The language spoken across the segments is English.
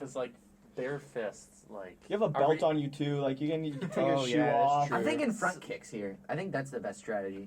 because like bare fists, like you have a belt on you too. Like you can take your shoe off. I'm thinking front kicks here. I think that's the best strategy.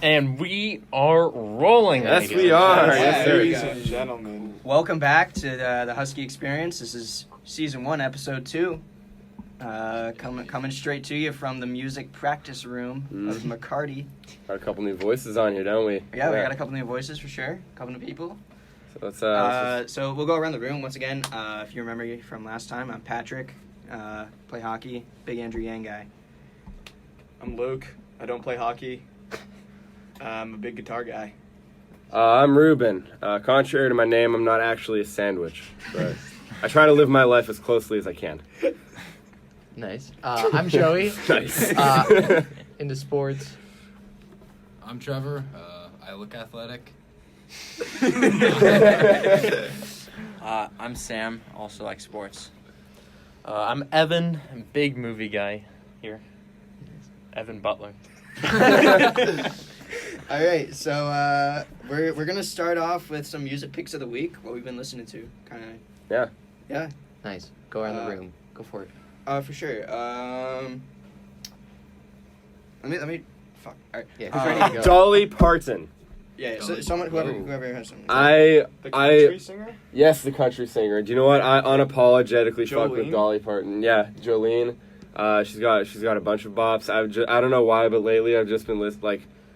And we are rolling. Yes, we are. Yes, Ladies and gentlemen. Welcome back to the Husky Expereince. This is season 1, episode 2. Coming straight to you from the music practice room of McCarty. Got a couple new voices on here, don't we? Yeah, we got a couple new voices for sure. A couple new people. So let's So we'll go around the room once again. If you remember from last time, I'm Patrick. Play hockey. Big Andrew Yang guy. I'm Luke. I don't play hockey. I'm a big guitar guy. I'm Reuben. Contrary to my name, I'm not actually a sandwich, but I try to live my life as closely as I can. Nice. I'm Joey. Nice. Into sports. I'm Trevor. I look athletic. I'm Sam, also like sports. I'm Evan, big movie guy here. Evan Butler. All right, so we're gonna start off with some music picks of the week. What we've been listening to, kind of. Yeah. Nice. Go around the room. Go for it. For sure. Let me. Fuck. All right. Yeah. Who's ready to go? Dolly Parton. Yeah. So someone, whoever has something. The country singer? Yes, the country singer. Do you know what? I unapologetically fuck with Jolene? Dolly Parton. Yeah, Jolene. She's got a bunch of bops. I don't know why, but lately I've just been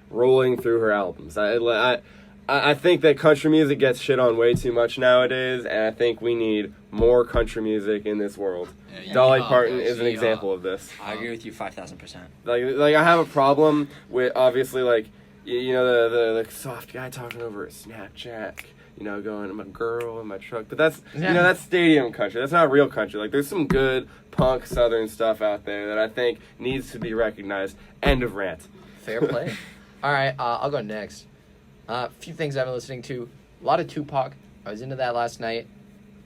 rolling through her albums. I think that country music gets shit on way too much nowadays, and I think we need more country music in this world. Yeah, Dolly Parton is an example of this. I agree with you 5,000%. Like I have a problem with obviously you know the soft guy talking over a Snapchat. You know, going, I'm a girl in my truck. But that's, that's stadium country. That's not real country. Like, there's some good punk southern stuff out there that I think needs to be recognized. End of rant. Fair play. All right, I'll go next. A few things I've been listening to. A lot of Tupac. I was into that last night.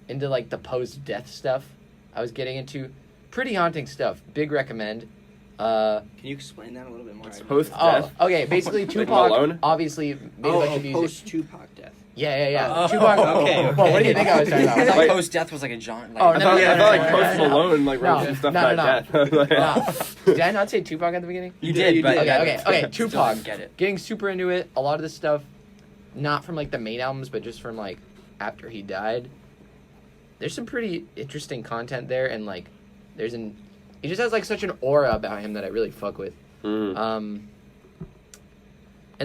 Into, like, the post-death stuff. I was getting into pretty haunting stuff. Big recommend. Can you explain that a little bit more? Post-death? Okay, basically Malone? Tupac obviously made a bunch of music. Post-Tupac death. Yeah. Tupac. Okay. Well, what do you think I was talking about? Like post-death was like a John. Like, I thought Post Malone wrote some stuff about death. Did I not say Tupac at the beginning? You did, but Okay. Tupac. Get it. Getting super into it. A lot of this stuff, not from like the main albums, but just from like after he died. There's some pretty interesting content there, and like he just has like such an aura about him that I really fuck with. And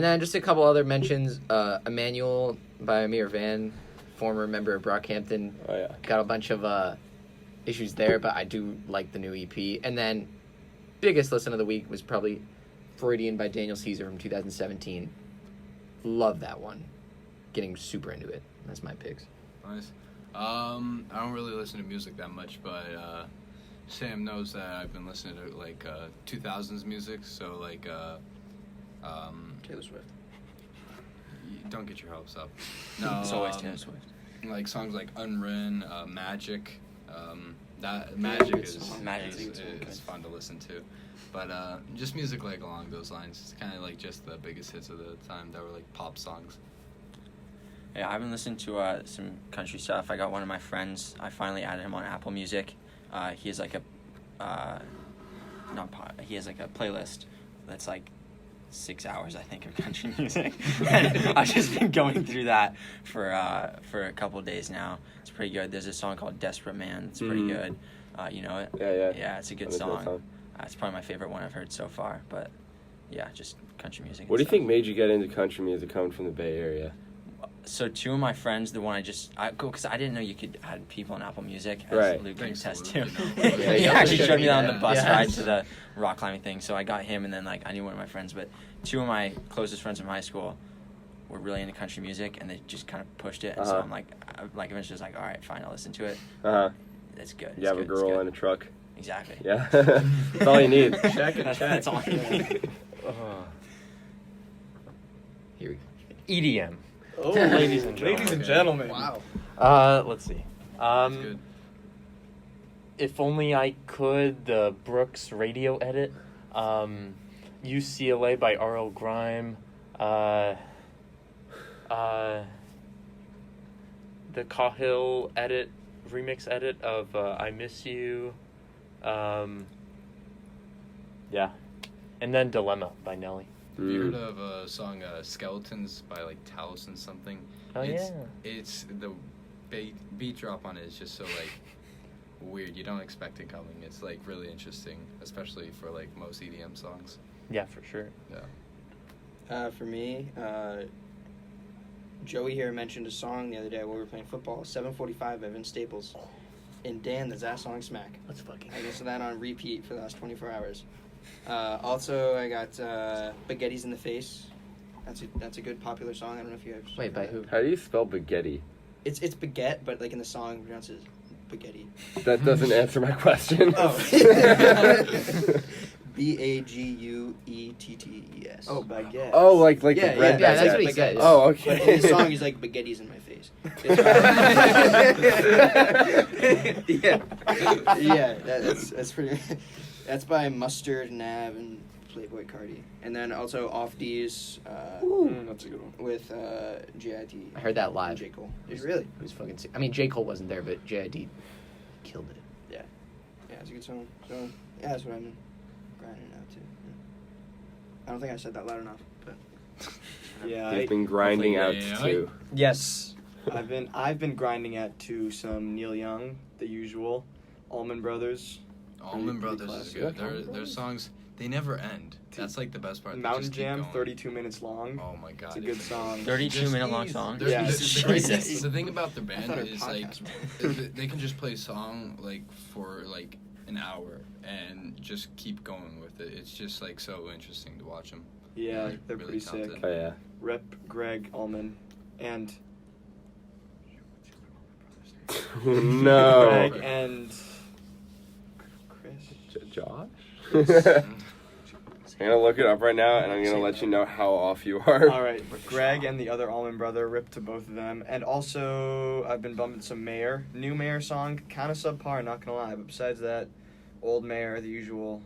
then just a couple other mentions. Emmanuel by Amir Van, former member of Brockhampton. Oh, yeah. Got a bunch of issues there, but I do like the new EP. And then biggest listen of the week was probably Freudian by Daniel Caesar from 2017. Love that one. Getting super into it. That's my picks. Nice. I don't really listen to music that much, but Sam knows that I've been listening to like 2000s music, so like Taylor Swift. Don't get your hopes up. No, It's always Taylor Swift. Like songs like Unwritten, Magic. That Magic is fun to listen to, but just music like along those lines. It's kind of like just the biggest hits of the time that were like pop songs. Yeah, I've been listening to some country stuff. I got one of my friends. I finally added him on Apple Music. He has like he has like a playlist that's like 6 hours, I think, of country music. And I've just been going through that for a couple of days now. It's pretty good. There's a song called "Desperate Man." It's pretty good. You know it? Yeah, it's a good song. It's probably my favorite one I've heard so far. But yeah, just country music. What do you think made you get into country music coming from the Bay Area? So two of my friends, the one because I didn't know you could add people on Apple Music, as right. Luke can Thanks, attest Luke, to. you know. He actually showed me that on the bus Yeah. ride to the rock climbing thing. So I got him, and then like I knew one of my friends, but two of my closest friends from high school were really into country music, and they just kind of pushed it. And so I'm like eventually just like, all right, fine, I'll listen to it. It's good. You have a girl in a truck. Exactly. Yeah. That's all you need. Check and check. That's all you need. Here we go. EDM. Oh, Ladies and gentlemen. Ladies and gentlemen. Wow. Let's see. That's good. If Only I Could, the Brooks radio edit. UCLA by R.L. Grime. The Cahill remix edit of I Miss You. Yeah. And then Dilemma by Nelly. Have you heard of a song Skeletons by like Talos and something? Oh, yeah. It's the beat drop on it is just so like weird. You don't expect it coming. It's like really interesting, especially for like most EDM songs. Yeah, for sure. Yeah. For me, Joey here mentioned a song the other day while we were playing football, 745 by Vince Staples. And Dan, does that song smack? Let's fucking. I listened to that on repeat for the last 24 hours. Also, I got Spaghetti's in the Face. That's a good popular song. I don't know if you guys... Wait, by who? How do you spell baguette? It's baguette, but like in the song, it pronounces spaghetti. That doesn't answer my question. Oh. Baguettes. Oh, baguette. Oh, like Yeah, the bread. yeah, that's what he baguette. said. Oh, But okay. in the song, he's like, "Spaghetti's in my face." Yeah, that's pretty. That's by Mustard, Nav, and Playboy Cardi, and then also Off D's That's a good one. with JID. I heard that live. J. Cole. Really? It was fucking sick. I mean, J. Cole wasn't there, but JID killed it. Yeah, it's a good song. So yeah, that's what I've been grinding out to. I don't think I said that loud enough, but Yeah, He's been grinding out Yeah. too. yes. I've been grinding at to some Neil Young, the usual, Allman Brothers, Allman Pretty Brothers is classic. good. Their songs, they never end. That's like the best part. They Mountain just keep Jam, going. 32 minutes long. Oh my god, It's a good song. 32-minute long song. They're- Yeah. the thing about their I thought band our is like podcast they can just play a song like for like an hour and just keep going with it. It's just like so interesting to watch them. Yeah, they're Really pretty talented. sick. Oh yeah. Rep Greg Allman and No. Greg and Chris. Josh? I'm gonna look it up right now, and I'm gonna let you know how off you are. All right, Greg and the other Allman brother, rip to both of them. And also, I've been bumping some Mayer, new Mayer song, kind of subpar, not gonna lie. But besides that, old Mayer, the usual,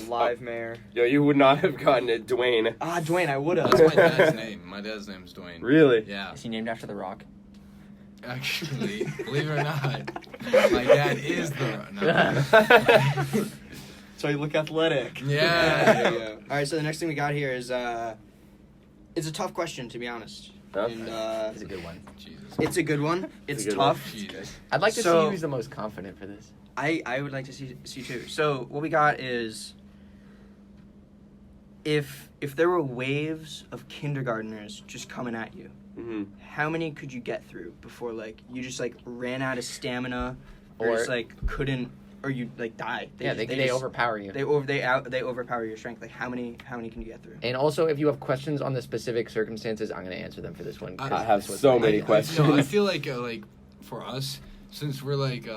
live Mayer. Yo, you would not have gotten it, Dwayne. Ah, Dwayne, I would have. That's my dad's name. My dad's name is Dwayne. Really? Yeah. Is he named after The Rock? Actually, believe it or not, my dad is the. No. So you look athletic. Yeah. All right, so the next thing we got here is it's a tough question, to be honest. Okay. And It's a good one. Jesus. it's a good one. It's a good tough. Jesus. I'd like to So- see who's the most confident for this. I would like to see too. So what we got is if there were waves of kindergartners just coming at you, Mm-hmm. how many could you get through before like you just like ran out of stamina or Or- just like couldn't or you like die? They just- overpower you. They overpower your strength. Like how many can you get through? And also, if you have questions on the specific circumstances, I'm going to answer them for this one. 'cause I have this was so my many idea. questions. No, I feel like for us, since we're like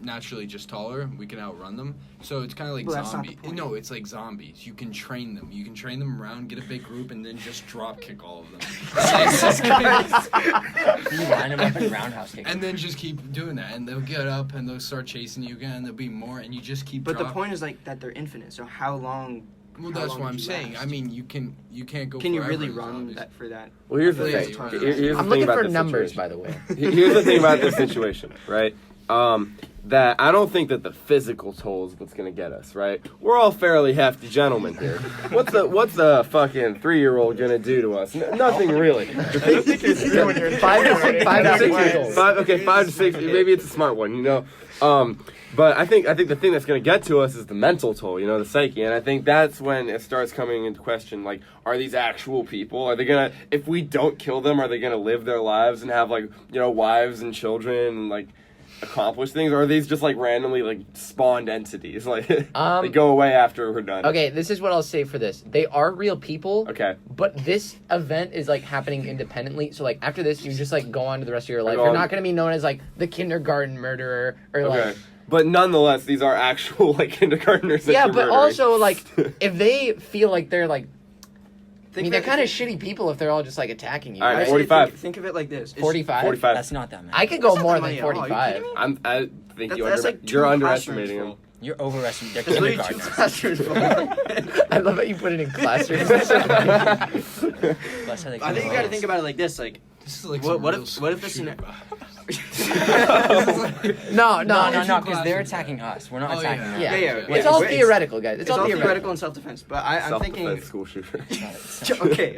naturally just taller, we can outrun them. So it's kind of like Well, that's not zombie. the point. No, it's like zombies. You can train them. You can train them around, get a big group, and then just drop kick all of them. You line them up and roundhouse kick. And then just keep doing that, and they'll get up and they'll start chasing you again. And there'll be more, and you just keep. But the drop- point is like that they're infinite. So how long? Well, how that's long what could I'm you saying. last? I mean, you can't go. Can you forever really in run zombies. that for that? Well, here's the I feel thing. like it's Here's the I'm thing looking about for this numbers, situation. by the way. Here's the thing about this situation, right? That I don't think that the physical toll is what's gonna get us, right? We're all fairly hefty gentlemen here. What's a fucking 3-year-old gonna do to us? Nothing really. The thing, 5 to 6 years old. 5 to 6. Maybe it's a smart one, But I think the thing that's gonna get to us is the mental toll, the psyche, and I think that's when it starts coming into question. Like, are these actual people? Are they gonna, if we don't kill them, are they gonna live their lives and have wives and children and accomplish things, or are these just like randomly like spawned entities? Like Um, they go away after we're done. Okay, this is what I'll say for this. They are real people. Okay. But this event is like happening independently. So like after this, you just like go on to the rest of your life. Go You're on. not gonna be known as like the kindergarten murderer or Okay. like. But nonetheless, these are actual like kindergartners. That Yeah, you're but murdering. also like if they feel like they're like. I mean, they're Think kind of shitty people if they're all just like attacking you. All right, right? 45. Think of it like this. 45. 45. That's not that many. I could go That's not more that than many at all. Are you 45. kidding me? I think That's like two you're classrooms underestimating them. full. You're overestimating. They're There's literally 2 kindergartners. classrooms full. I love that you put it in classrooms. That's how they I think you got to think about it like this. Like, This is like what some if real this shooter. no, No, because they're attacking us. We're not Oh, attacking yeah. them. Yeah. Yeah. It's all It's- theoretical, guys. It's all theoretical and self-defense. But I'm thinking. Self-defense school shooter. Okay,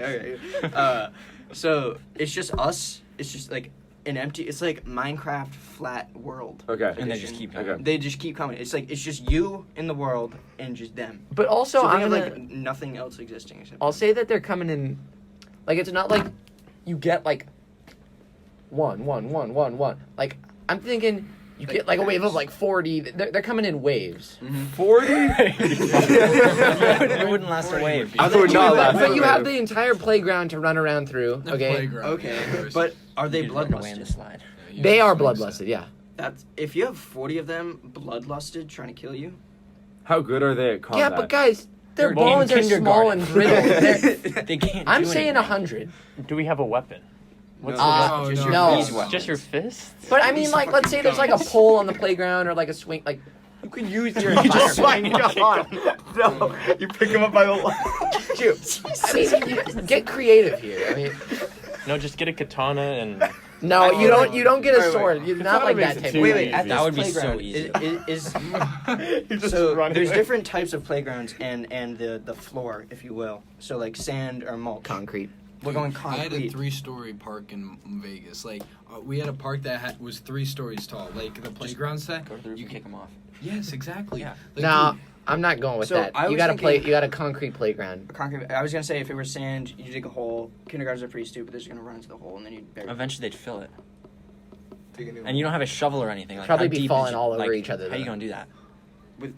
alright. So it's just us. It's just like an empty. It's like Minecraft flat world. Okay. And they just keep coming. Okay. They just keep coming. It's like it's just you in the world and just them. But also, So I'm think gonna. of like nothing else existing except. I'll say that they're coming in, like it's not like you get like one. Like I'm thinking you get like a wave of like 40. They're coming in waves. 40? It wouldn't last a wave. I would not last. But you have the entire playground to run around through. The Okay, playground, Okay, yeah, but are they You'd run away in the bloodlusted? slide. yeah, you they have are to mix bloodlusted. it. Yeah. That's if you have 40 of them bloodlusted trying to kill you. How good are they at combat? Yeah, but guys, their They're bones in are small and brittle. kindergarten. They can't. I'm do saying anything. 100. Do we have a weapon? What's No, the Uh, weapon? just your no. these weapons. Just your fists? But I mean, like, let's say there's like a pole on the playground or like a swing. Like, you can use your You just environment. swing it on. No, you pick him up by the I mean, you get creative here. I mean, No, just get a katana and no, you don't. You don't get a Wait, wait. sword. You're not like that makes it type. too of Wait, guy. at That this would be so playground, easy. You just So run there's away. different types of playgrounds and the floor, if you will. So like sand or mulch. Concrete. We're going I had a concrete. 3-story park in Vegas. Like we had a park that was 3 stories tall. Like the playground set. Go to the roof You and can kick them off. Yes, exactly. Yeah. Like, No, dude, I'm not going with So, that. I You was gotta play. thinking- You got a concrete playground. Concrete. I was gonna say if it were sand, you dig a hole. Kindergartens are pretty stupid. They're just gonna run into the hole and then you bury. Eventually, they'd fill it. Take a new And you don't have a shovel or anything. Like, Probably how be deep falling is it? all over Like, each other, How you though. gonna do that? With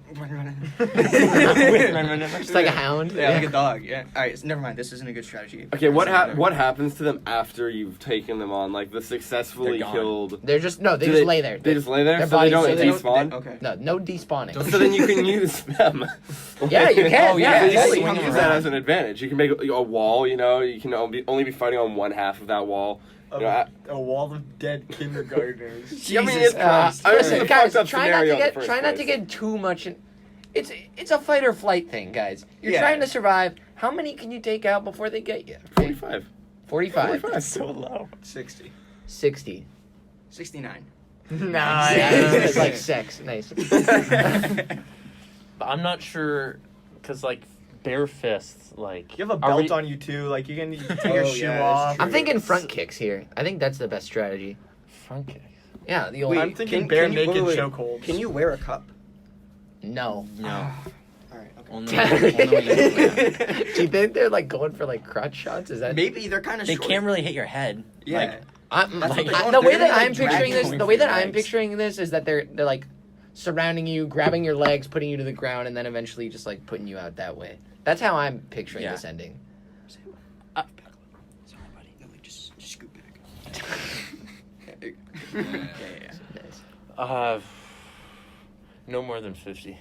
Just like a hound. Yeah, like a dog. Yeah. All right. So never mind. This isn't a good strategy. Okay, what happens to them after you've taken them on? Like the successfully They're gone. killed. They're just no. They Do just lay there. They just lay there, Their so they bodies- don't so they despawn. Okay. No despawning. Don't- So then you can use them. Yeah, you can. Oh, yeah, yeah, So you totally. can swing use them that around. as an advantage. You can make a wall. You know, you can only be fighting on one half of that wall. You know, A wall of dead kindergartners. I mean, it's, Christ. I mean, Listen, it's a guys, fucked up try not to scenario in the get first try not to place. get too much. It's a fight or flight thing, guys. You're Yeah. trying to survive. How many can you take out before they get you? 45. 45. That's so low. 60. 60. 69. Nice. It's like sex. Nice. But I'm not sure, because, like, bare fists, like... You have a are belt we- on you too. Like you can take your Oh, shoe yeah, that's off. true. I'm thinking front kicks here. I think that's the best strategy. Front kicks. Yeah, the old. Wait, I'm thinking can- bare can you- naked wait, wait. chokeholds. Can you wear a cup? No. No. All right. Okay. Only when you- Do you think they're like going for like crotch shots? Is that Maybe they're kind of. They can't really hit your head. Yeah. Like, I'm, That's like, what they're the going- way they're that gonna, like, I'm drag picturing you this, going the for way your that I'm legs. picturing this is that they're like surrounding you, grabbing your legs, putting you to the ground, and then eventually just like putting you out that way. That's how I'm picturing Yeah. this ending. Sorry, buddy. No, like just scoot back. Yeah. Nice. No more than 50.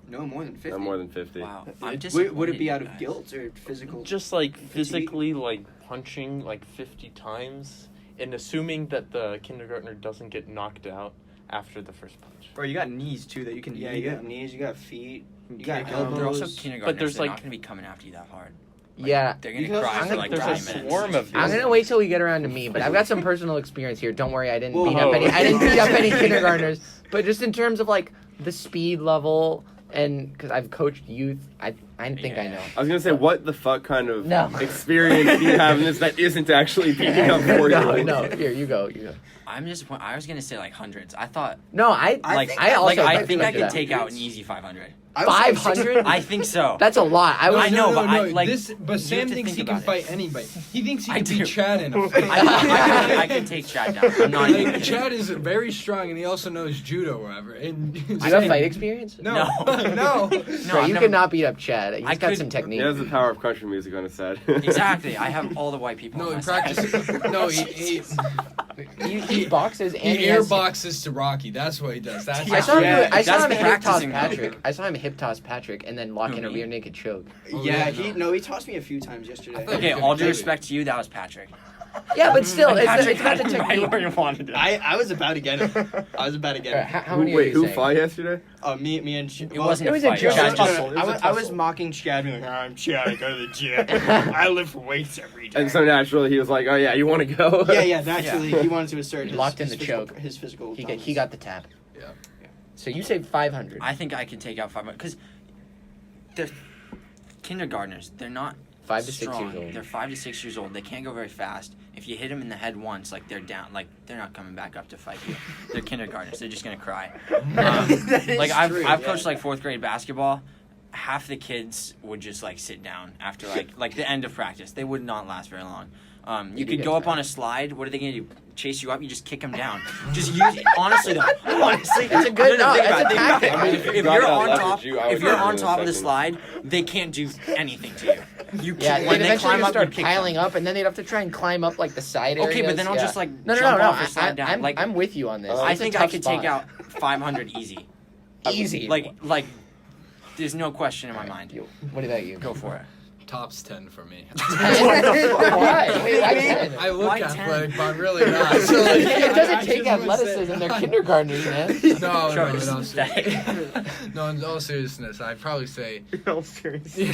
No more than 50. No more than 50. wow. Would- I'm Would it disappointed be in out you of guys. guilt or physical? Just like physically like punching like 50 times and assuming that the kindergartner doesn't get knocked out after the first punch. Bro, you got knees too that you can. Yeah, eat you got it. knees, you got feet, you kick got 'em. elbows. They're also kindergartners. there's, They're like- not gonna be coming after you that hard. Yeah. They're gonna Because cry I'm for like, like there's 5 a minutes. swarm of I'm these. gonna wait till we get around to me, but I've got some personal experience here. Don't worry, I didn't beat Whoa. up any. I didn't beat up any kindergartners. But just in terms of like the speed level, and because I've coached youth, I think I know. I was gonna say, what the fuck kind of No. experience do you have in this that isn't actually picking up 40 No, points? no. Here, you go. I'm disappointed. I was gonna say like hundreds. I thought No, I also I put think you I into could that. take out an easy 500. 500? I think so. That's a lot. I know, but like, but you Sam have to thinks think he can about fight it. anybody. He thinks he I can beat do. Chad in a fight. I could take Chad down. I'm not even Like, kidding. Chad is very strong, and he also knows judo or whatever. And Do you have fight experience? No, No. no. No, Bro, I've you never- cannot beat up Chad. He's I got could- some He technique. has the power of country music on his side. Exactly. I have all the white people. No, on he my side. practices. No, he He boxes and he he has- airboxes to Rocky. That's what he does. That's I saw him. Yeah, I saw that's him hip toss practicing, though. Patrick. I saw him hip toss Patrick and then lock Who, in a me? rear naked choke. Oh, Yeah, yeah, he tossed me a few times yesterday. Okay, all due respect to you, that was Patrick. Yeah, but still, it's Patrick about the had him right technique. where you wanted it. I was about to get him. I was about to get Alright, him. how many are Wait, you who saying? fought yesterday? Me and It wasn't It a was a fight. joke. Chad It just- was I was mocking Chad, being like, I'm Chad, I go to the gym. I lift weights every day. And so naturally he was like, oh yeah, you want to go? yeah, naturally, he wanted to assert He his, locked in his the physical, choke. his physical He dominance. got the tap. Yeah. So you say 500. I think I could take out 500 because they're kindergartners. They're not 5 to 6 strong. years old. They're 5 to 6 years old. They can't go very fast. If you hit them in the head once, like they're down. Like they're not coming back up to fight you. They're kindergartners. They're just gonna cry. Like I've coached like 4th grade basketball. Half the kids would just like sit down after like the end of practice. They would not last very long. You do could get go up tired. on a slide. What are they gonna do? Chase you up? You just kick them down. Just use it. Honestly though. Honestly, It's a good- no, no, think it's about a it. tactic. I mean, If you if got you're that on leverage, top, I would if you're do it on in a top of the second. slide, they can't do anything to you. You Yeah, can't. they'd When they eventually climb just up, start you kick piling them. up, and then they'd have to try and climb up like the side areas. Okay, but then I'll yeah. just like no, jump off I, or slide down. I'm, Like I'm with you on this. I It's a think I tough could spot. take out 500 easy. Easy. Like, there's no question in my mind. What about you? Go for it. Tops 10 for me. Why? Wait, why 10? I look Why 10? athletic, but I'm really not. So, like, It doesn't I take just wanna say- athleticism. They're kindergartners, man. No, Sure, no, just in all aesthetic. no, in all seriousness, I'd probably say No, seriously.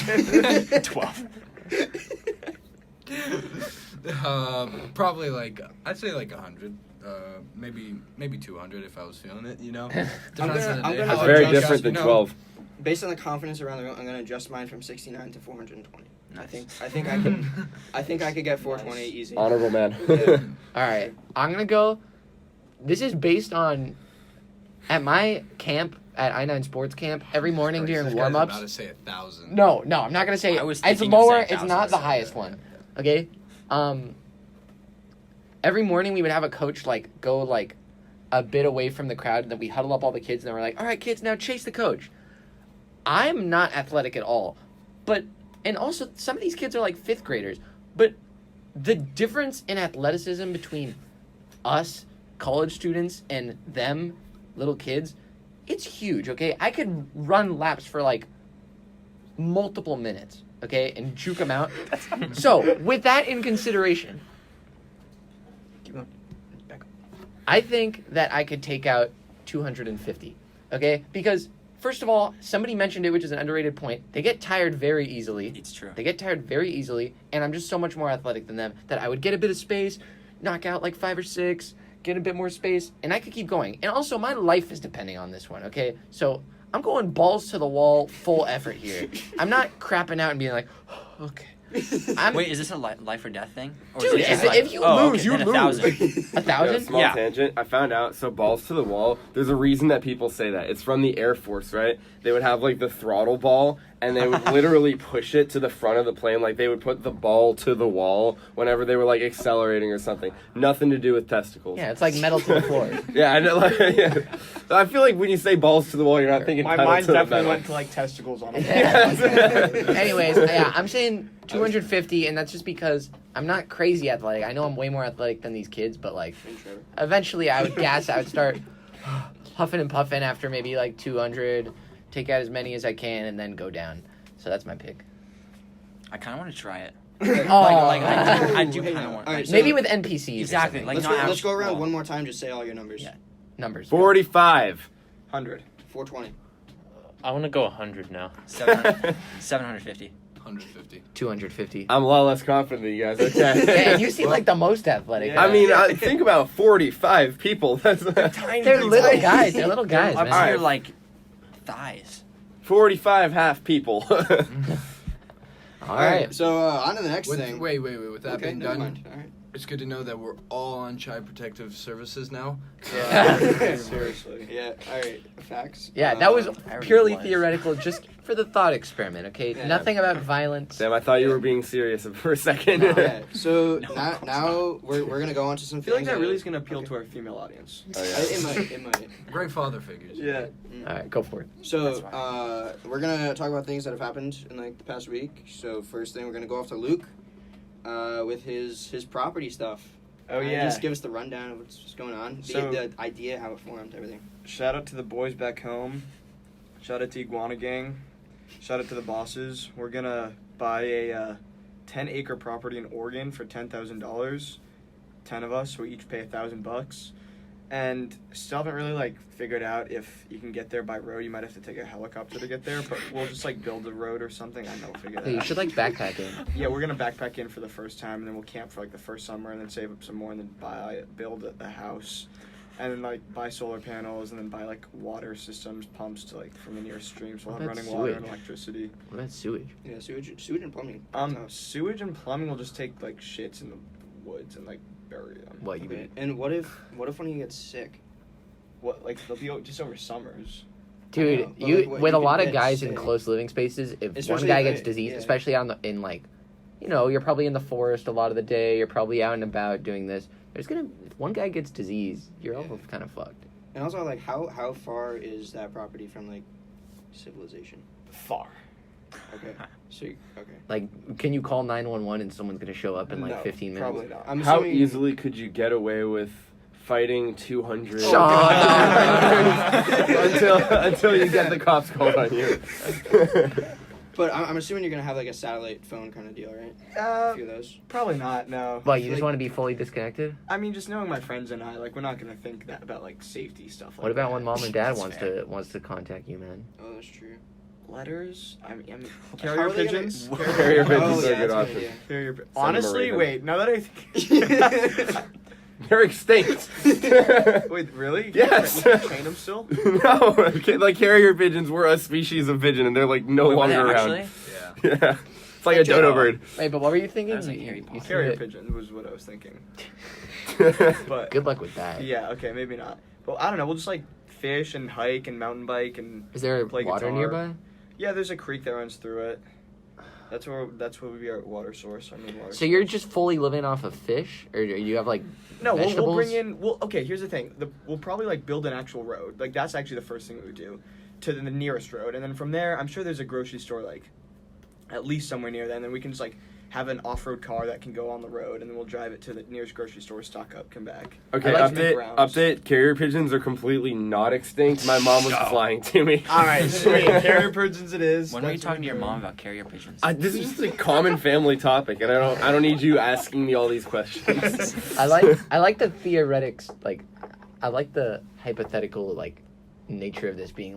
12. probably like I'd say like 100, maybe 200 if I was feeling it. You know, depends on the I'm day. gonna- That's How very drunk I- different than you know, 12. Based on the confidence around the room, I'm gonna adjust mine from 69 to 420. Nice. I think I could get 420 easy. Honorable man. Yeah. All right, I'm gonna go. This is based on at my camp at I9 Sports Camp every morning This during guy's warm-ups. about to say 1,000. No, I'm not gonna say I was it's thinking of lower. saying It's 1,000. not the highest one. Okay. Every morning we would have a coach like go like a bit away from the crowd, and then we huddle up all the kids, and then we're like, "All right, kids, now chase the coach." I'm not athletic at all, and also some of these kids are like 5th graders, but the difference in athleticism between us college students and them little kids, it's huge. Okay, I could run laps for like multiple minutes, okay, and juke them out. So, with that in consideration, Keep going. Back up. I think that I could take out 250, okay? Because, first of all, somebody mentioned it, which is an underrated point. They get tired very easily. It's true. They get tired very easily, and I'm just so much more athletic than them that I would get a bit of space, knock out like 5 or 6, get a bit more space, and I could keep going. And also, my life is depending on this one, okay? So, I'm going balls to the wall, full effort here. I'm not crapping out and being like, okay. Wait, is this a life or death thing? Or Dude, is it just if you lose, you then lose. 1,000. 1,000? Small Yeah. tangent. I found out. So balls to the wall. There's a reason that people say that. It's from the Air Force, right? They would have like the throttle ball, and they would literally push it to the front of the plane. Like they would put the ball to the wall whenever they were like accelerating or something. Nothing to do with testicles. Yeah, it's like metal to the floor. Yeah, I know. Like, yeah. I feel like when you say balls to the wall, you're not thinking. My pedal mind to the definitely metal. went to like testicles on it. Anyways, yeah, I'm saying 250, and that's just because I'm not crazy athletic. I know I'm way more athletic than these kids, but like, eventually I would gas. I would start huffing and puffing after maybe like 200, take out as many as I can, and then go down. So that's my pick. I kind of want to try it. Oh, I do kind of want. Alright, so- maybe with NPCs. Exactly, Or like something. Let's go around actual- one more time. Just say all your numbers. Yeah. Numbers. 45. 100. 420. I want to go 100 now. 750. 150. 250. I'm a lot less confident than you guys. Okay. Yeah, you seem like the most athletic. Yeah. I mean, think about 45 people. That's They're little guys. They're little guys, I'm man. saying like thighs. 45 half people. All right. So on to the next thing. Wait. With that being never done, mind. All right. it's good to know that we're all on Child Protective Services now. Yeah, seriously. Yeah. All right. Facts. Yeah, that was I purely was. theoretical, just for the thought experiment, okay? Yeah. Nothing about violence. Damn, I thought you were being serious for a second. Yeah. So No, now we're gonna go on to some. I feel like things that really is going to appeal okay. to our female audience. Oh, yeah. It might. Great father figures. Yeah. All right, go for it. So That's we're gonna talk about things that have happened in like the past week. So first thing, we're gonna go off to Luke with his property stuff. Oh, yeah. Just give us the rundown of what's going on, So- the idea, how it formed, everything. Shout out to the boys back home. Shout out to Iguana Gang. Shout out to the bosses. We're going to buy a 10-acre property in Oregon for $10,000. 10 of us, so we each pay $1,000. And still haven't really figured out if you can get there by road. You might have to take a helicopter to get there, but we'll just build a road or something. I know we'll figure that Hey, you out. should backpack in. Yeah, we're gonna backpack in for the first time, and then we'll camp for the first summer, and then save up some more, and then build a house, and then buy solar panels, and then buy water systems, pumps to from the nearest stream, so we'll have What about running water and sewage? electricity. What about sewage? Yeah, sewage and plumbing. Sewage and plumbing will just take shits in the woods and bury them. What, you Okay. And what if one of you gets sick? What they'll be just over summers. Dude, I know, but, you what with you a lot can of get guys in sick. close living spaces, if one Especially guy if gets they- disease, yeah. especially you're probably in the forest a lot of the day, you're probably out and about doing this. If one guy gets disease, you're all kind of fucked. And also, how far is that property from civilization? Far. Okay. So okay. Can you call 911 and someone's gonna show up in No, 15 minutes? Probably not. I'm How assuming- easily could you get away with fighting 200 Sean. until you get the cops called on you? But I'm assuming you're gonna have a satellite phone kind of deal, right? A few of those. Probably not. No. Well, you just want to be fully disconnected? I mean, just knowing my friends and I, we're not gonna think that about safety stuff. What about that. when mom and dad That's wants to contact you, man? Oh, that's true. Letters? I mean How carrier are they gonna- pigeons. Carrier pigeons Oh, are a yeah, good that's a option. idea. Carrier a Honestly, Raven. wait. Now that I think. They're extinct. Wait, really? Yes. You can train them still? No, carrier pigeons were a species of pigeon, and they're no Wait, were they longer around. actually? Yeah. Yeah, it's like a dodo bird. Wait, but what were you thinking? That was like You- Harry you Potter. said Carrier it- pigeon was what I was thinking. But Good luck with that. yeah, okay, maybe not. But I don't know. We'll just fish and hike and mountain bike and Is there play water guitar. nearby? yeah. There's a creek that runs through it. That's what would be our water source. Our main water. So you're just fully living off of fish, or do you have No, we'll vegetables? bring in. Well, okay. Here's the thing. We'll probably build an actual road. That's actually the first thing we would do, to the nearest road, and then from there, I'm sure there's a grocery store at least somewhere near there, and then we can just have an off-road car that can go on the road, and then we'll drive it to the nearest grocery store, stock up, come back. Okay, I like to make update. rounds. Update. Carrier pigeons are completely not extinct. My mom was just lying to me. All right, sweet. Carrier pigeons it is. When were you That's talking to your what we're mom about carrier pigeons? This is just a common family topic, and I don't need you asking me all these questions. I like the theoretics. I like the hypothetical nature of this being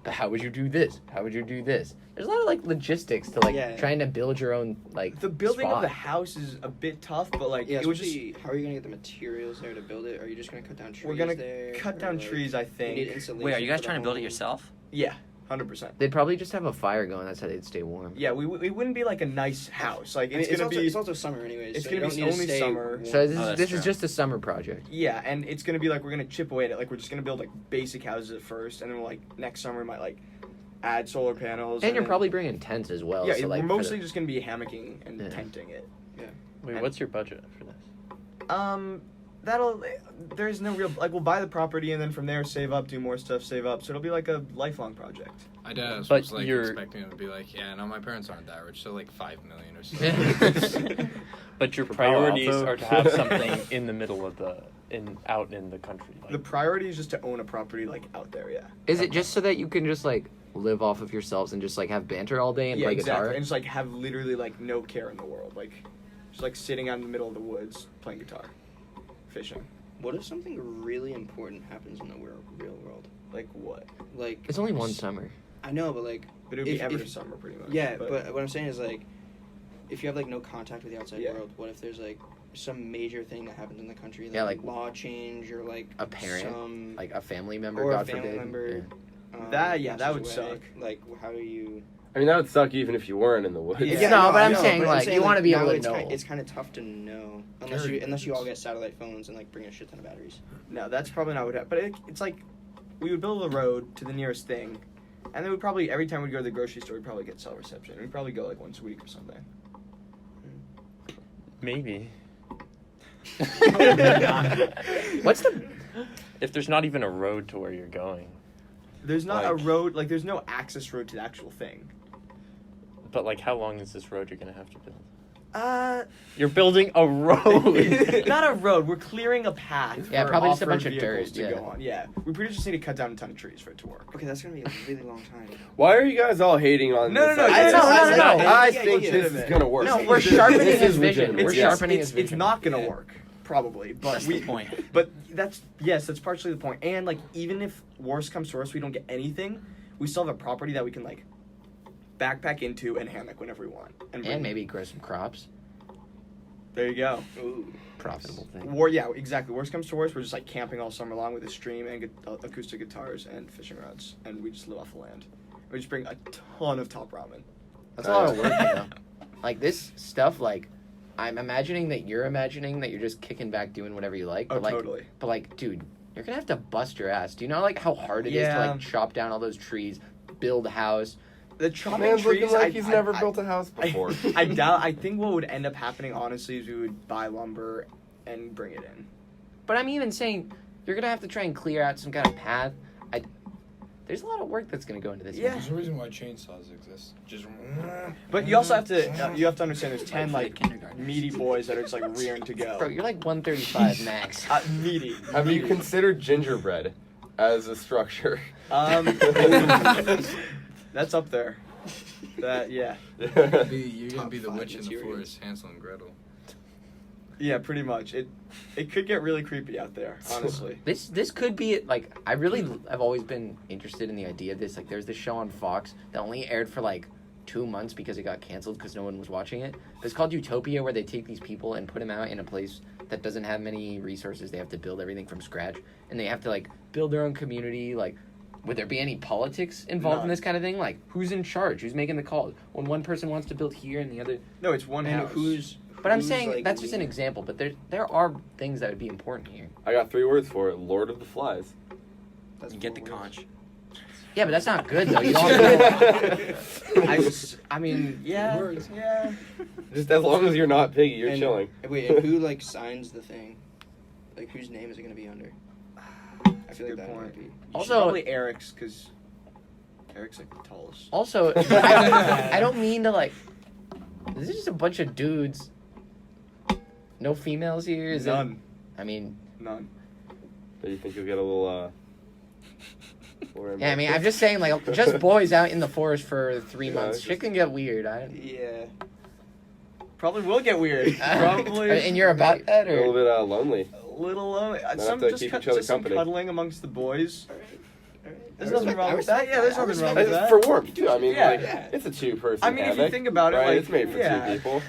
but how would you do this? How would you do this? There's a lot of logistics to Yeah. trying to build your own The building of spot. the house is a bit tough, but Yeah, it was just especially, how are you gonna get the materials there to build it? Are you just gonna cut down trees? we're gonna there, cut or, down trees. I You need think. insulation Wait, are you guys for the trying to build it home? yourself? Yeah, 100%. They'd probably just have a fire going. That's how they'd stay warm. Yeah, it wouldn't be a nice house. I mean, It's gonna also, be. it's also summer anyways. it's so gonna you be don't need to only stay summer. warm. So this, Oh, that's this is true. just a summer project. Yeah, and it's gonna be we're gonna chip away at it. We're just gonna build basic houses at first, and then we'll next summer we might add solar panels. And you're then- probably bringing tents as well. yeah, so we're for mostly the- just gonna be hammocking and Yeah. tenting it. Wait, what's your budget for this? There's no real we'll buy the property and then from there save up, do more stuff, save up. So it'll be a lifelong project. My dad was But you're- expecting him to be yeah, no, my parents aren't that rich, so 5 million or something. But your Palo priorities Alto. are to have something in the middle of out in the country. The priority is just to own a property out there. Yeah. Is it just so that you can just live off of yourselves and just have banter all day and yeah, play exactly. guitar? And just have literally no care in the world, just sitting out in the middle of the woods playing guitar, fishing. What if something really important happens in the real world? Like what? It's only one summer. I know, but But it would be If- every if- summer pretty much. yeah, but what I'm saying is if you have no contact with the outside Yeah. world, what if there's some major thing that happens in the country, Yeah, law change or a parent, some a family member, or a God family forbid. member. Yeah. That would inches suck. away. Like, how do you? I mean, that would suck even if you weren't in the woods. Yeah. No, but I'm I saying, know, like, you want to be now able to it's know. It's kind of tough to know unless you all get satellite phones and like bring a shit ton of batteries. No, that's probably not what happened. But it's like we would build a road to the nearest thing, and then we'd probably every time we'd go to the grocery store, we'd probably get cell reception. We'd probably go like once a week or something. Maybe. What's the? If there's not even a road to where you're going. There's not a Like- road, like there's no access road to the actual thing. But, like, how long is this road you're going to have to build? Uh, You're building a road. not a road. We're clearing a path. Yeah, for probably just a off-road bunch of vehicles dirt, to yeah. go on. Yeah, we pretty just need to cut down a ton of trees for it to work. Okay, that's gonna be a really long time. Why are you guys all hating on No, this? no, no, idea? no, no, no, no. I Yeah, think yeah, this yeah. is gonna work. No, we're sharpening This his is vision. legitimate. We're It's, sharpening it's, his vision. it's not gonna Yeah. work, probably, but That's the point. But that's partially the point. And like, even if worst comes to worst, we don't get anything, we still have a property that we can like backpack into and hammock whenever we want, And maybe grow some crops. there you go. Ooh. Profitable thing. Yeah, exactly. Worst comes to worst, we're just like camping all summer long with a stream and acoustic guitars and fishing rods, and we just live off the land. We just bring a ton of top ramen. That's a lot of work, you know. Like this stuff, like I'm imagining that you're just kicking back doing whatever you like. Oh, But like, totally. but like, dude, you're gonna have to bust your ass. Do you know like how hard it is to Yeah. like chop down all those trees, build a house? The chopping Man's trees, looking like he's never built a house before. I doubt. I think what would end up happening, honestly, is we would buy lumber and bring it in. But I'm even saying you're gonna have to try and clear out some kind of path. There's a lot of work that's gonna go into this. Yeah. man. There's a reason why chainsaws exist. Just. But you also have to understand there's 10 for the like kindergartners. meaty boys that are just like rearing to go. Bro, you're like 135 max. Meaty. Have you meaty. considered gingerbread as a structure? That's up there. That yeah. You're gonna be Top the 5 witch in the materials. forest, Hansel and Gretel. Yeah, pretty much. It could get really creepy out there, honestly. This could be like I've always been interested in the idea of this. Like there's this show on Fox that only aired for like 2 months because it got canceled because no one was watching it. It's called Utopia, where they take these people and put them out in a place that doesn't have many resources. They have to build everything from scratch, and they have to like build their own community. Like, would there be any politics involved in None. this kind of thing? Like, who's in charge? Who's making the calls? When one person wants to build here and the other. No, it's one And house. But I'm who's, saying like, that's just an leading? example. But there are things that would be important here. I got 3 words for it: Lord of the Flies. That's You get the 4 words. conch. Yeah, but that's not good though. You don't. I mean, yeah. Just as long as you're not piggy, you're And- chilling. Wait, and who like signs the thing? Like whose name is it gonna be under? I feel like Good that point. might be. Also- probably Eric's, because Eric's like the tallest. Also, I don't mean to like. This is just a bunch of dudes. No females here. Is None. it? I mean, None. Do you think you'll get a little? yeah. I mean, I'm just saying, like, just boys out in the forest for 3 Yeah, months. it's Shit can get weird. Yeah. Probably will get weird. Probably. And you're about that, a little or bit lonely. a little lonely. have Some to just keep cut, each other just some company. cuddling amongst the boys. Alright. There's nothing wrong with that. Yeah, there's nothing wrong with that. For warmth too. I mean, Yeah. like it's a 2-person. I mean, if you hammock, think about it, right? like, It's made for yeah. 2 people.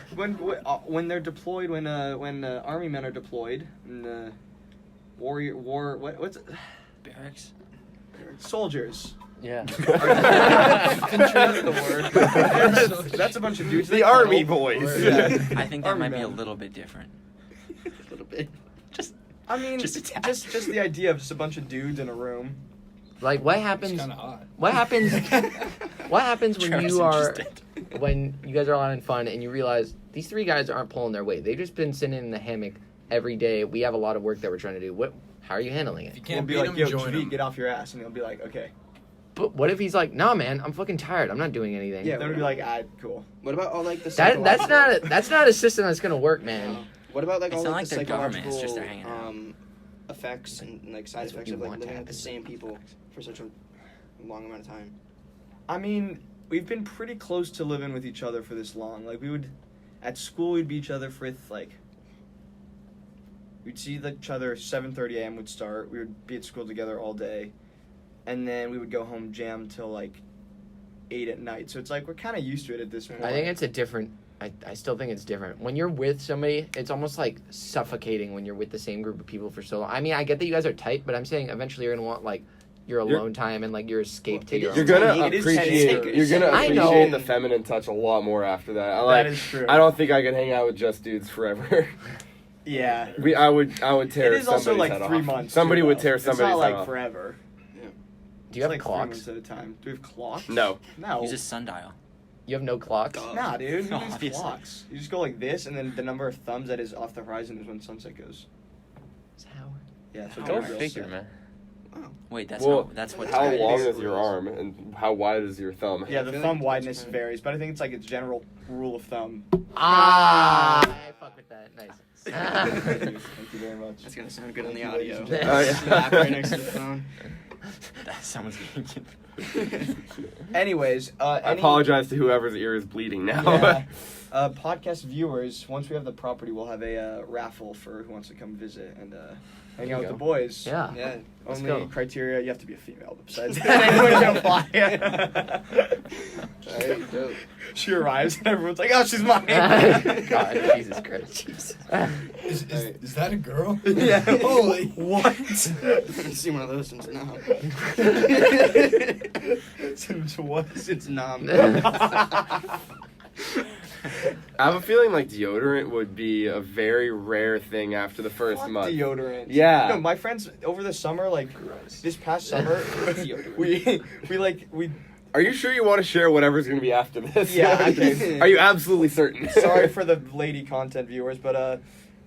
When they're deployed, when army men are deployed, and what's it? Barracks. Soldiers. yeah. That's a bunch of dudes. The They army cuddle. boys. Yeah. I think that Army might be a men. little bit different. A little bit. I mean, Just a tad. just the idea of just a bunch of dudes in a room. Like, what It's happens? kind of hot. What happens? What happens when Trevor's you are interested. when you guys are all having fun and you realize these 3 guys aren't pulling their weight? They've just been sitting in the hammock every day. We have a lot of work that we're trying to do. How are you handling If you it? can't We'll be beat like, them, yo, join Javi, them. get off your ass, and he'll be like, okay. But what if he's like, nah, man, I'm fucking tired. I'm not doing anything. Yeah, then we'll be like, cool. What about all like the That's not a system that's gonna work, man. What about like It's all not like like the they're government, it's psychological just they're hanging out. effects and like side That's what effects you of like want to living with the happen. same people for such a long amount of time? I mean, we've been pretty close to living with each other for this long. Like, at school, we'd be each other for, like, we'd see each other 7:30 a.m. would start. We would be at school together all day. And then we would go home jam till, like, 8 at night. So it's like, we're kind of used to it at this point. I think it's a different. I still think it's different. When you're with somebody, it's almost like suffocating when you're with the same group of people for so long. I mean, I get that you guys are tight, but I'm saying eventually you're gonna want like your alone time and like your escape to your. You're own gonna time. appreciate the feminine touch a lot more after that. That is true. I don't think I could hang out with just dudes forever. Yeah. I would tear. It is also somebody's like head 3 off. months. Somebody too, would though. tear It's somebody's not head like off. forever. Do you have It's like 3 clocks? months at a time. Do we have clocks? No. No. Use a sundial. You have no clocks? Nah, dude. No, Who needs obviously. clocks? You just go like this, and then the number of thumbs that is off the horizon is when sunset goes. Yeah, so Go Gabriel figure, said. man. Wait, that's Well, not. That's what. How It's long basically is your this. arm, and how wide is your thumb? Yeah, I the feel thumb like wideness that's varies, but I think it's like a general rule of thumb. I fuck with that. Nice. Thank you very much. That's gonna sound good on the audio. yeah. Slap right next to the phone. Someone's getting. Anyways, I apologize to whoever's ear is bleeding now. Yeah. Podcast viewers, once we have the property, we'll have a raffle for who wants to come visit and hang you out with go. the boys. Yeah. Yeah. Let's Only go. criteria, you have to be a female. Besides that, anyone can apply. Alright, dope. She arrives and everyone's like, "Oh, she's mine." God, Jesus Christ. Is that a girl? Yeah. Holy. What? See one of those since now. Since what? Since nom. I have a feeling like deodorant would be a very rare thing after the first Fuck month. deodorant. Yeah. No, my friends over the summer, like this past summer, we Are you sure you want to share whatever's going to be after this? Yeah, okay. Are you absolutely certain? sorry for the lady content viewers, but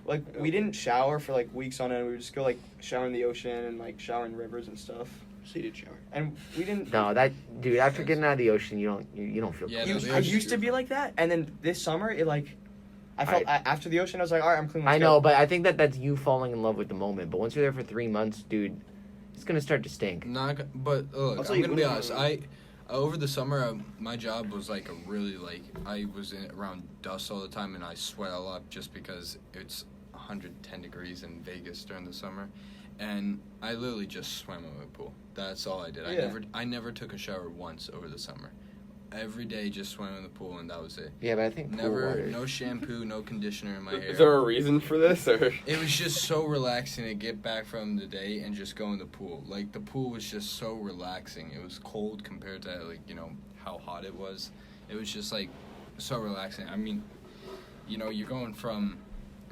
like we didn't shower for like weeks on end. We would just go like shower in the ocean and like shower in rivers and stuff. So you did shower. And we didn't. No, that dude. After getting out of the ocean, you don't feel. Yeah, clean. no, I used to be like that, and then this summer it like. I felt after the ocean, I was like, all right, I'm clean. I know, but I think that's you falling in love with the moment. But once you're there for 3 months, dude, it's gonna start to stink. But look, I'll tell I'm you gonna be what- honest. Over the summer, my job was like a really I was around dust all the time, and I sweat a lot just because it's 110 degrees in Vegas during the summer, and I literally just swam in my pool. That's all I did. Yeah. I never took a shower once over the summer. Every day, just swam in the pool, and that was it. Yeah, but I think pool water. No shampoo, no conditioner in my hair. Is there a reason for this, or? It was just so relaxing to get back from the day and just go in the pool. Like, the pool was just so relaxing. It was cold compared to, like, how hot it was. It was just, like, so relaxing. I mean, you're going from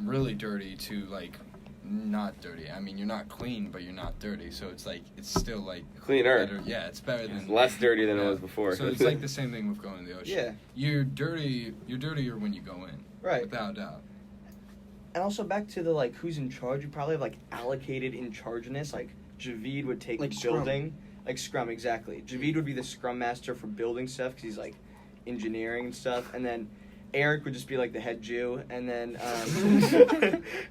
really dirty to, like, not dirty. I mean, you're not clean, but you're not dirty. So it's, like, it's still, like... Cleaner. Better. Yeah, it's better than... It's less dirty than it was before. So it's, like, the same thing with going in the ocean. Yeah. You're dirtier when you go in. Right. Without a doubt. And also back to the like who's in charge. You probably have like allocated in chargeness. Like Javid would take Like building, like Scrum exactly. Javid would be the Scrum master for building stuff because he's like engineering and stuff, and then Eric would just be like the head Jew, and then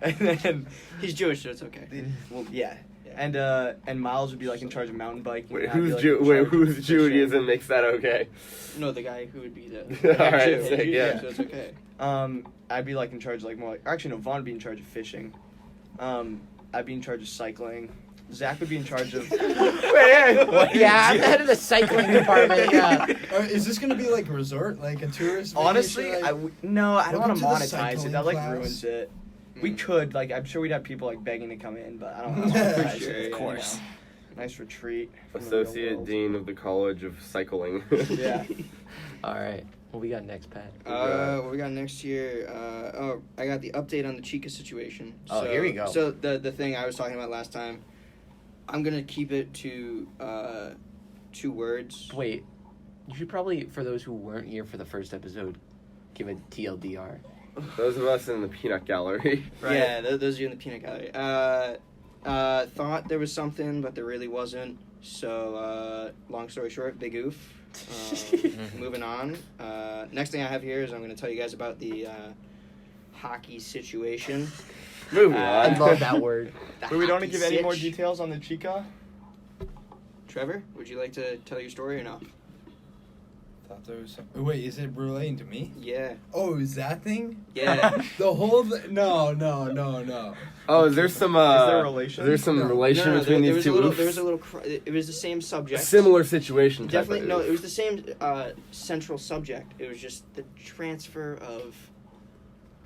and then He's Jewish, so it's okay. well yeah. And Miles would be like in charge of mountain biking. Wait, and I'd be, who's like, Jew? in Wait, charge of who's fishing. Judaism makes that okay? No, the guy who would be the All right, Jew. sick, yeah. So it's okay. I'd be like in charge of like more like actually no, Vaughn would be in charge of fishing. I'd be in charge of cycling. Zach would be in charge of Yeah, I'm the head of the cycling department. Yeah. Is this gonna be like a resort, like a tourist? Honestly, vacation, like- no, I don't want to Welcome to the monetize it. cycling That like class. ruins it. We could like I'm sure we'd have people like begging to come in, but I don't want to For monetize sure, it. of course. Nice retreat. from the real Associate world. Dean of the College of Cycling. Yeah. All right. What we got next, Pat? What we got next year? I got the update on the Chica situation. Oh, here we go. So the thing I was talking about last time, I'm gonna keep it to 2 words. Wait, you should probably, for those who weren't here for the first episode, give a TLDR. Those of us in the peanut gallery. Right. Yeah, those of you in the peanut gallery. Thought there was something, but there really wasn't. So, long story short, big oof. Moving on. Next thing I have here is I'm going to tell you guys about the hockey situation. Moving I on. love that word. But we don't give any more sitch. details on the Chica. Trevor, would you like to tell your story or no? Thought there was some... Wait, is it relating to me? Yeah. Oh, is that thing? Yeah. The whole no. Oh, is there some Is there a relation? Is there some No. relation No, between there these was a two? little. Oofs? There was a little. It was the same subject. Similar situation. Type Definitely of no. oof. It was the same central subject. It was just the transfer of.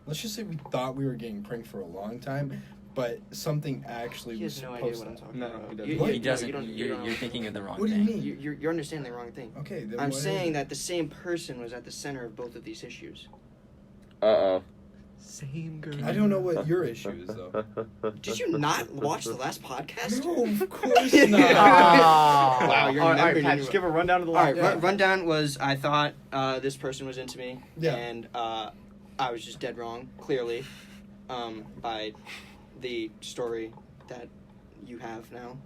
Let's just say we thought we were getting pranked for a long time, but something actually He was has no idea supposed what I'm to talking No, about. he doesn't. You- What? He doesn't. you don't- you You're don't- thinking of the wrong What do you thing. mean? You're understanding the wrong thing. Okay, then I'm what saying is that the same person was at the center of both of these issues. Uh-oh. Same girl. it? I don't know what your issue is, though. Did you not watch the last podcast? No, of course Oh. not. Wow, you're All right, remembering Pat, it. just give a rundown of the All right, last. rundown was I thought this person was into me, Yeah. and I was just dead wrong, clearly, by the story that you have now.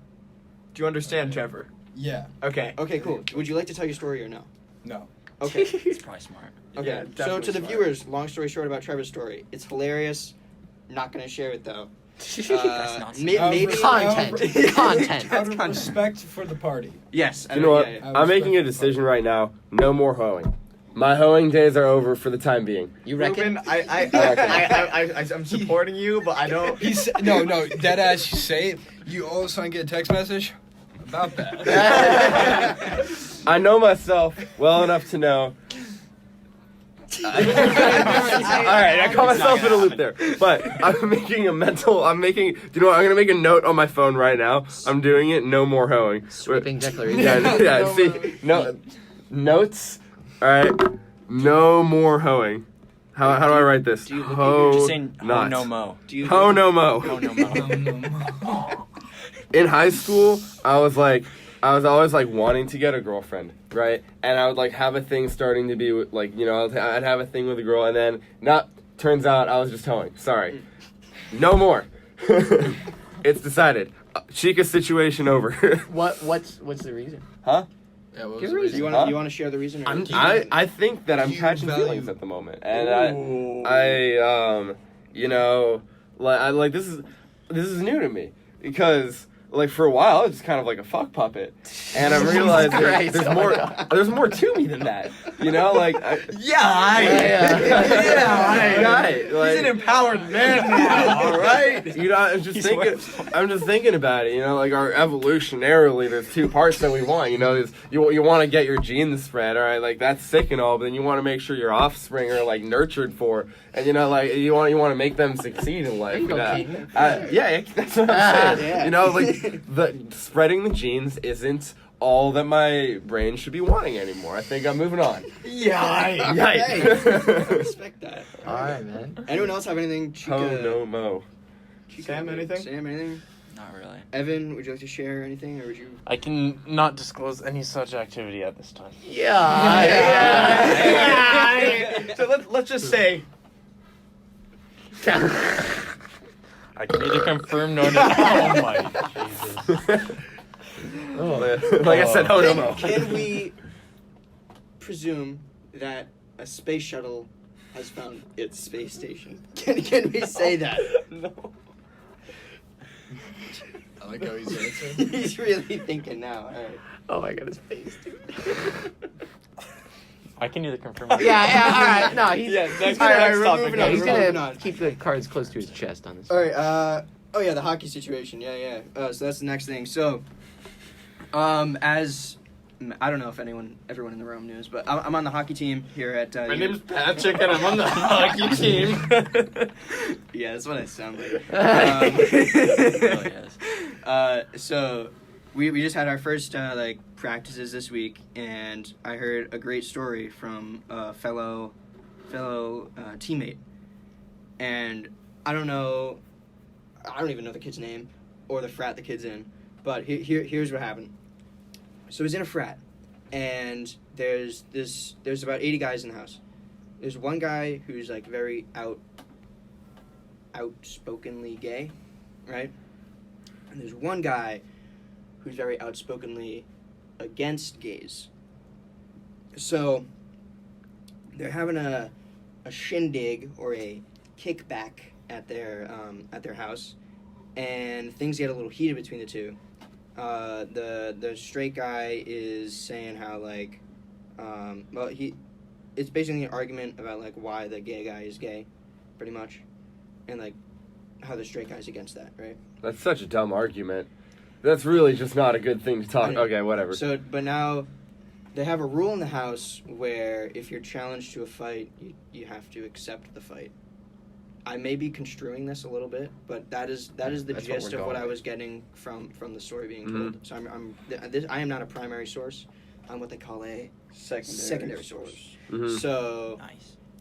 Do you understand, Trevor? Yeah, Okay. Okay, cool. Would you like to tell your story or no? no. Okay. It's probably smart. Okay. Yeah, So definitely to the smart. viewers, long story short about Trevor's story, it's hilarious. Not gonna share it though. That's not Maybe Content. Content. Out of respect for the party. Yes. You know what? Yeah, yeah. I I'm making a respect the decision right now. No more hoeing. My hoeing days are over for the time being. You reckon? Ruben, I'm supporting you, but I don't. No, deadass, you say it, you all of a sudden get a text message about that. I know myself well enough to know. All right, I caught myself in a loop there, but I'm making a mental. Do you know what? I'm gonna make a note on my phone right now. I'm doing it. No more hoeing. Sweeping declaration. Yeah. See, no notes. All right, no more hoeing. How do I write this? do you look at Ho Just saying not. no mo. Do you Ho no mo. Oh no mo. In high school, I was always like wanting to get a girlfriend, right? And I would like have a thing starting to be like, you know, I'd have a thing with a girl, and then turns out I was just hoeing. Sorry, no more. It's decided. Chica situation over. What's the reason? Huh? Yeah, what was Give the reason. reason? you want to share the reason? Or I think that I'm you catching value- feelings at the moment, and I you know, like this is new to me because. Like for a while, I was just kind of like a fuck puppet, and I'm realizing Christ, there's oh my more. God. There's more to me than that, you know. Like, Right. like, He's an empowered man now. All right. you know, I'm just thinking about it. You know, like our evolutionarily, there's two parts that we want. You know, there's you want to get your genes spread, all right? Like that's sick and all, but then you want to make sure your offspring are like nurtured for, and you know, like you want to make them succeed in life. There you go, know? Keaton. Yeah, that's what I'm saying. yeah. You know, like the spreading the genes isn't all that my brain should be wanting anymore. I think I'm moving on. Yeah. I Yikes. respect that. All right, man. Anyone else have anything? Chica, Oh no mo. Chica, Sam, anything? Sam, anything? Not really. Evan, would you like to share anything, or would you? I can not disclose any such activity at this time. Yeah. So let's just say. I can neither confirm nor deny. Oh my Jesus. Like I said, oh no mo. Can we presume that a space shuttle has found its space station? Can we say that? No. I like how he's answering. He's really thinking now. All right. Oh my God, his face, dude. I can neither confirm. Yeah. All right. No, he's. Yeah, next All right, next we're topic. moving Yeah, on, he's we're moving gonna on. keep the cards close to his chest on this. All right. Oh yeah, the hockey situation. Yeah. So that's the next thing. So, as I don't know if everyone in the room knows, but I'm on the hockey team here at. My name's Patrick, and I'm on the hockey team. Yeah, that's what I sound like. Really is. So we just had our first like practices this week, and I heard a great story from a fellow teammate, and I don't even know the kid's name or the frat the kid's in, but here's what happened. So he's in a frat, and there's about 80 guys in the house. There's one guy who's like very outspokenly gay, right? And there's one guy who's very outspokenly against gays. So they're having a shindig or a kickback at their house, and things get a little heated between the two. The straight guy is saying how like, it's basically an argument about like why the gay guy is gay, pretty much, and like how the straight guy's against that, right? That's such a dumb argument. That's really just not a good thing to talk. Okay, whatever. So, but now they have a rule in the house where if you're challenged to a fight, you have to accept the fight. I may be construing this a little bit, but that is the That's what gist we're of what going I with. was getting from the story being told. So I am not a primary source. I'm what they call a secondary source. Mhm. So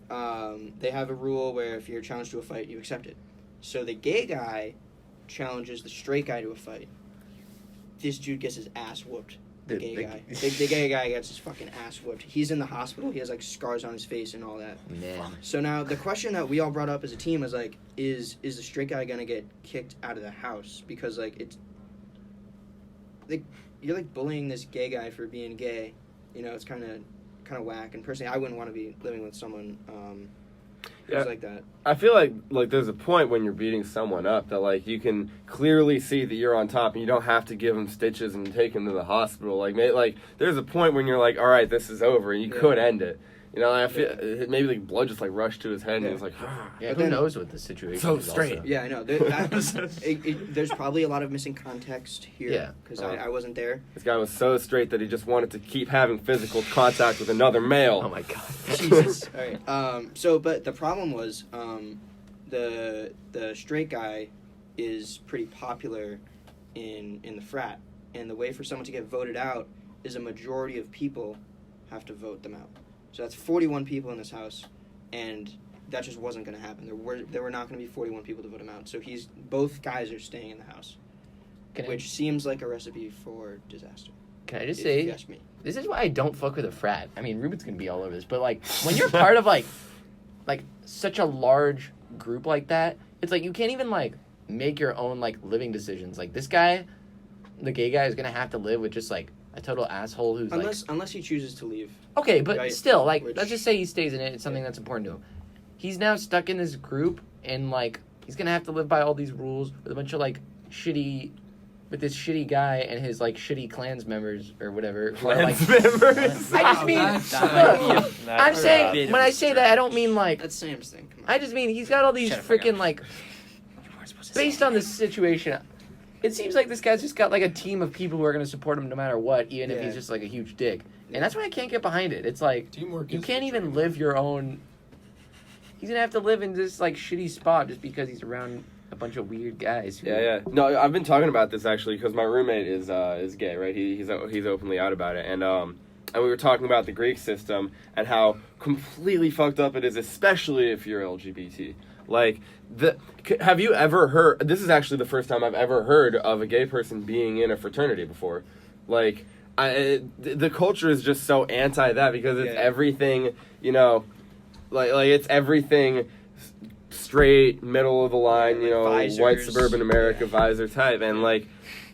Nice. they have a rule where if you're challenged to a fight, you accept it. So the gay guy challenges the straight guy to a fight. This dude gets his ass whooped. The gay guy. The gay guy gets his fucking ass whooped. He's in the hospital. He has like scars on his face and all that. Man. So now the question that we all brought up as a team is like, is the straight guy gonna get kicked out of the house because like it's like you're like bullying this gay guy for being gay. You know, it's kind of whack. And personally, I wouldn't want to be living with someone who's like that. I feel like there's a point when you're beating someone up that like you can clearly see that you're on top and you don't have to give him stitches and take him to the hospital. Like there's a point when you're like, all right, this is over, and you could end it. You know, I feel maybe like blood just like rushed to his head and he was like, Yeah, who knows what the situation So is straight. also. Yeah, I know. There's probably a lot of missing context here. Yeah. Because I wasn't there. this guy was so straight that he just wanted to keep having physical contact with another male. Oh my god. Jesus. All right. But the problem was, the straight guy is pretty popular in the frat, and the way for someone to get voted out is a majority of people have to vote them out. So that's 41 people in this house, and that just wasn't going to happen. There were not going to be 41 people to vote him out. So both guys are staying in the house, which seems like a recipe for disaster. Can I just if say, you ask me. this is why I don't fuck with a frat. I mean, Reuben's gonna be all over this, but like when you're part of like such a large group like that, it's like you can't even like make your own like living decisions. Like this guy, the gay guy, is gonna have to live with just like a total asshole who's Unless he chooses to leave. okay, but Right. still, like Which- let's just say he stays in it. It's something that's important to him. He's now stuck in this group, and like he's gonna have to live by all these rules with a bunch of like with this shitty guy and his like shitty clans members or whatever. who are, like, members. I just mean, that's- look, I'm saying when I say that, I don't mean like. That's Sam's thing. Come on. I just mean he's got all these Shut up, I got freaking it. like. You weren't supposed to say Based on this situation, it seems like this guy's just got like a team of people who are going to support him no matter what, even if Yeah. he's just like a huge dick. And that's why I can't get behind it. It's like Teamwork you is can't the even dream. live your own. He's gonna have to live in this like shitty spot just because he's around a bunch of weird guys. Who, Yeah. No, I've been talking about this actually because my roommate is gay, right? He's openly out about it, and we were talking about the Greek system and how completely fucked up it is, especially if you're LGBT. Like, have you ever heard? This is actually the first time I've ever heard of a gay person being in a fraternity before. Like, the culture is just so anti that because it's everything, you know, like it's everything straight, middle of the line, Yeah, you know, like visors. white suburban America visor type, and like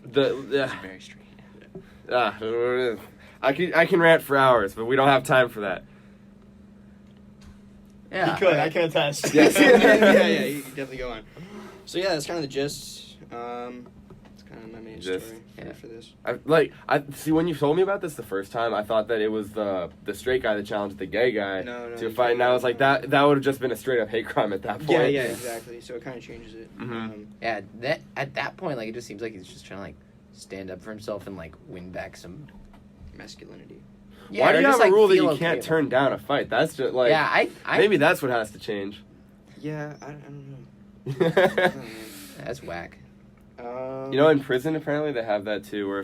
It's very straight. I can rant for hours, but we don't have time for that. yeah. You could. I can attest. Yes. yeah, you can definitely go on. So yeah, that's kind of the gist. It's kind of my main Gist. story for this. I see when you told me about this the first time, I thought that it was the straight guy that challenged the gay guy No, to a fight, and I was like that would have just been a straight up hate crime at that point. Yeah, exactly. So it kind of changes it. Mhm. Yeah, that at that point, like it just seems like he's just trying to like stand up for himself and like win back some. Masculinity. Yeah, Why do or you just, have a like, rule that feel you okay can't about turn it. down a fight? That's just like Yeah, I maybe that's what has to change. Yeah, I don't know. I You don't know. That's whack. know, in prison apparently they have that too, where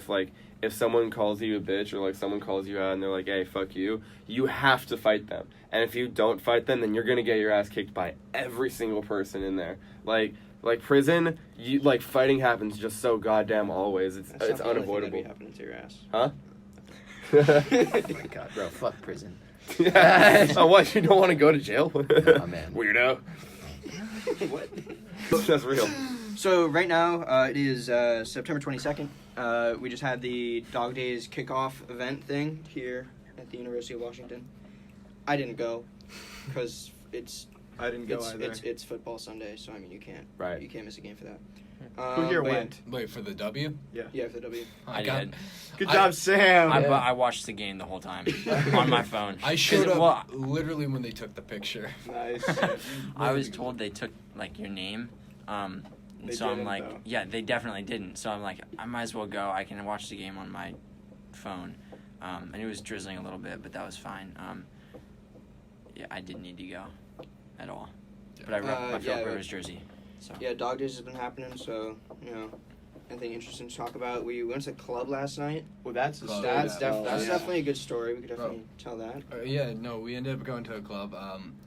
if someone calls you a bitch or like someone calls you out and they're like, "Hey, fuck you," you have to fight them. And if you don't fight them, then you're gonna get your ass kicked by every single person in there. Like prison, fighting happens just so goddamn always. It's That's not the only thing that'd unavoidable. be happening to your ass. Huh? Oh my god, bro, fuck prison. Yeah. Oh, what? You don't want to go to jail? Oh man. Weirdo. What? That's real. So right now it is September 22nd. We just had the Dawg Daze kickoff event thing here at the University of Washington. I didn't go because I didn't go either. it's football Sunday, so I mean you can't miss a game for that. Who here but went? Wait, for the W? Yeah, for the W. I got- did. Good job, Sam. I watched the game the whole time on my phone. I showed Is it- up literally when they took the picture. Nice. I was told they took like your name. They So I'm didn't, like, though. yeah, they definitely didn't. So I'm like, I might as well go. I can watch the game on my phone. And it was drizzling a little bit, but that was fine. Yeah, I didn't need to go at all. but I rep my Philip yeah, Rivers jersey. So Yeah, Dawg Daze has been happening, so, anything interesting to talk about. We went to the club last night. Well, that's Club, That's yeah. definitely a good story. We could definitely tell that. We ended up going to a club.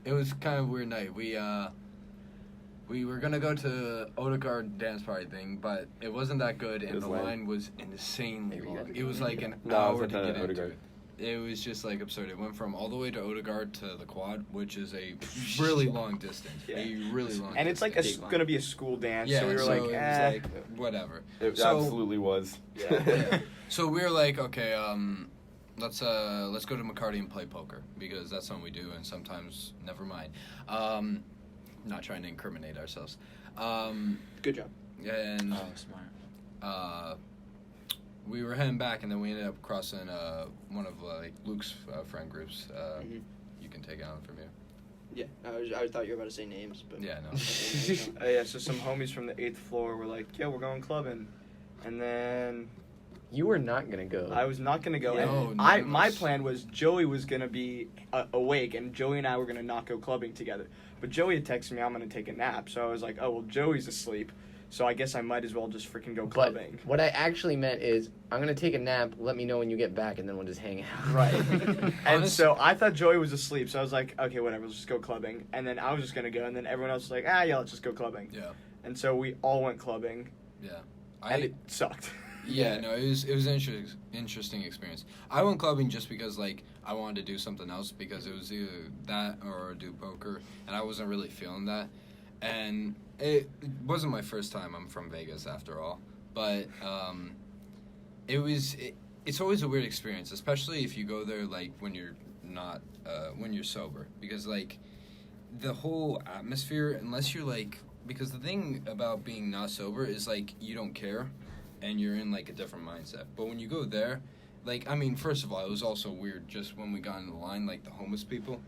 It was kind of a weird night. We were gonna go to Odegaard dance party thing, but it wasn't that good, and the line was insanely long. It was like an hour to get into it. It was just like absurd. It went from all the way to Odegaard to the quad, which is a really long distance. Yeah. A really long And it's like distance. going to be a school dance, Yeah, so we were so like, it was like, whatever. It So- absolutely was. Yeah. So we were like, okay, let's go to McCarty and play poker, because that's something we do, and sometimes never mind. Not trying to incriminate ourselves. Good job. And smart. we were heading back, and then we ended up crossing one of like Luke's friend groups. Mhm. You can take it on from here. Yeah, I thought you were about to say names, but Yeah, no. so some homies from the 8th floor were like, "Yo, we're going clubbing," and then You were not gonna go. I was not gonna go. No, And no, my no. plan was Joey was gonna be awake, and Joey and I were gonna not go clubbing together. But Joey had texted me, "I'm gonna take a nap," so I was like, "Oh well, Joey's asleep, so I guess I might as well just freaking go But clubbing." what I actually meant is, I'm gonna take a nap. Let me know when you get back, and then we'll just hang out. Right. And so I thought Joey was asleep, so I was like, "Okay, whatever, let's just go clubbing." And then I was just gonna go, and then everyone else was like, "Yeah, let's just go clubbing." Yeah. And so we all went clubbing, Yeah. and it sucked. Yeah, no, it was an interesting experience. I went clubbing just because, like, I wanted to do something else, because it was either that or do poker, and I wasn't really feeling that. And it wasn't my first time. I'm from Vegas, after all. But it's always a weird experience, especially if you go there, like, when you're not, when you're sober. Because, like, the whole atmosphere, unless you're, like, because the thing about being not sober is, like, you don't care. And you're in, like, a different mindset. But when you go there, like, I mean, first of all, it was also weird just when we got in the line, like, the homeless people.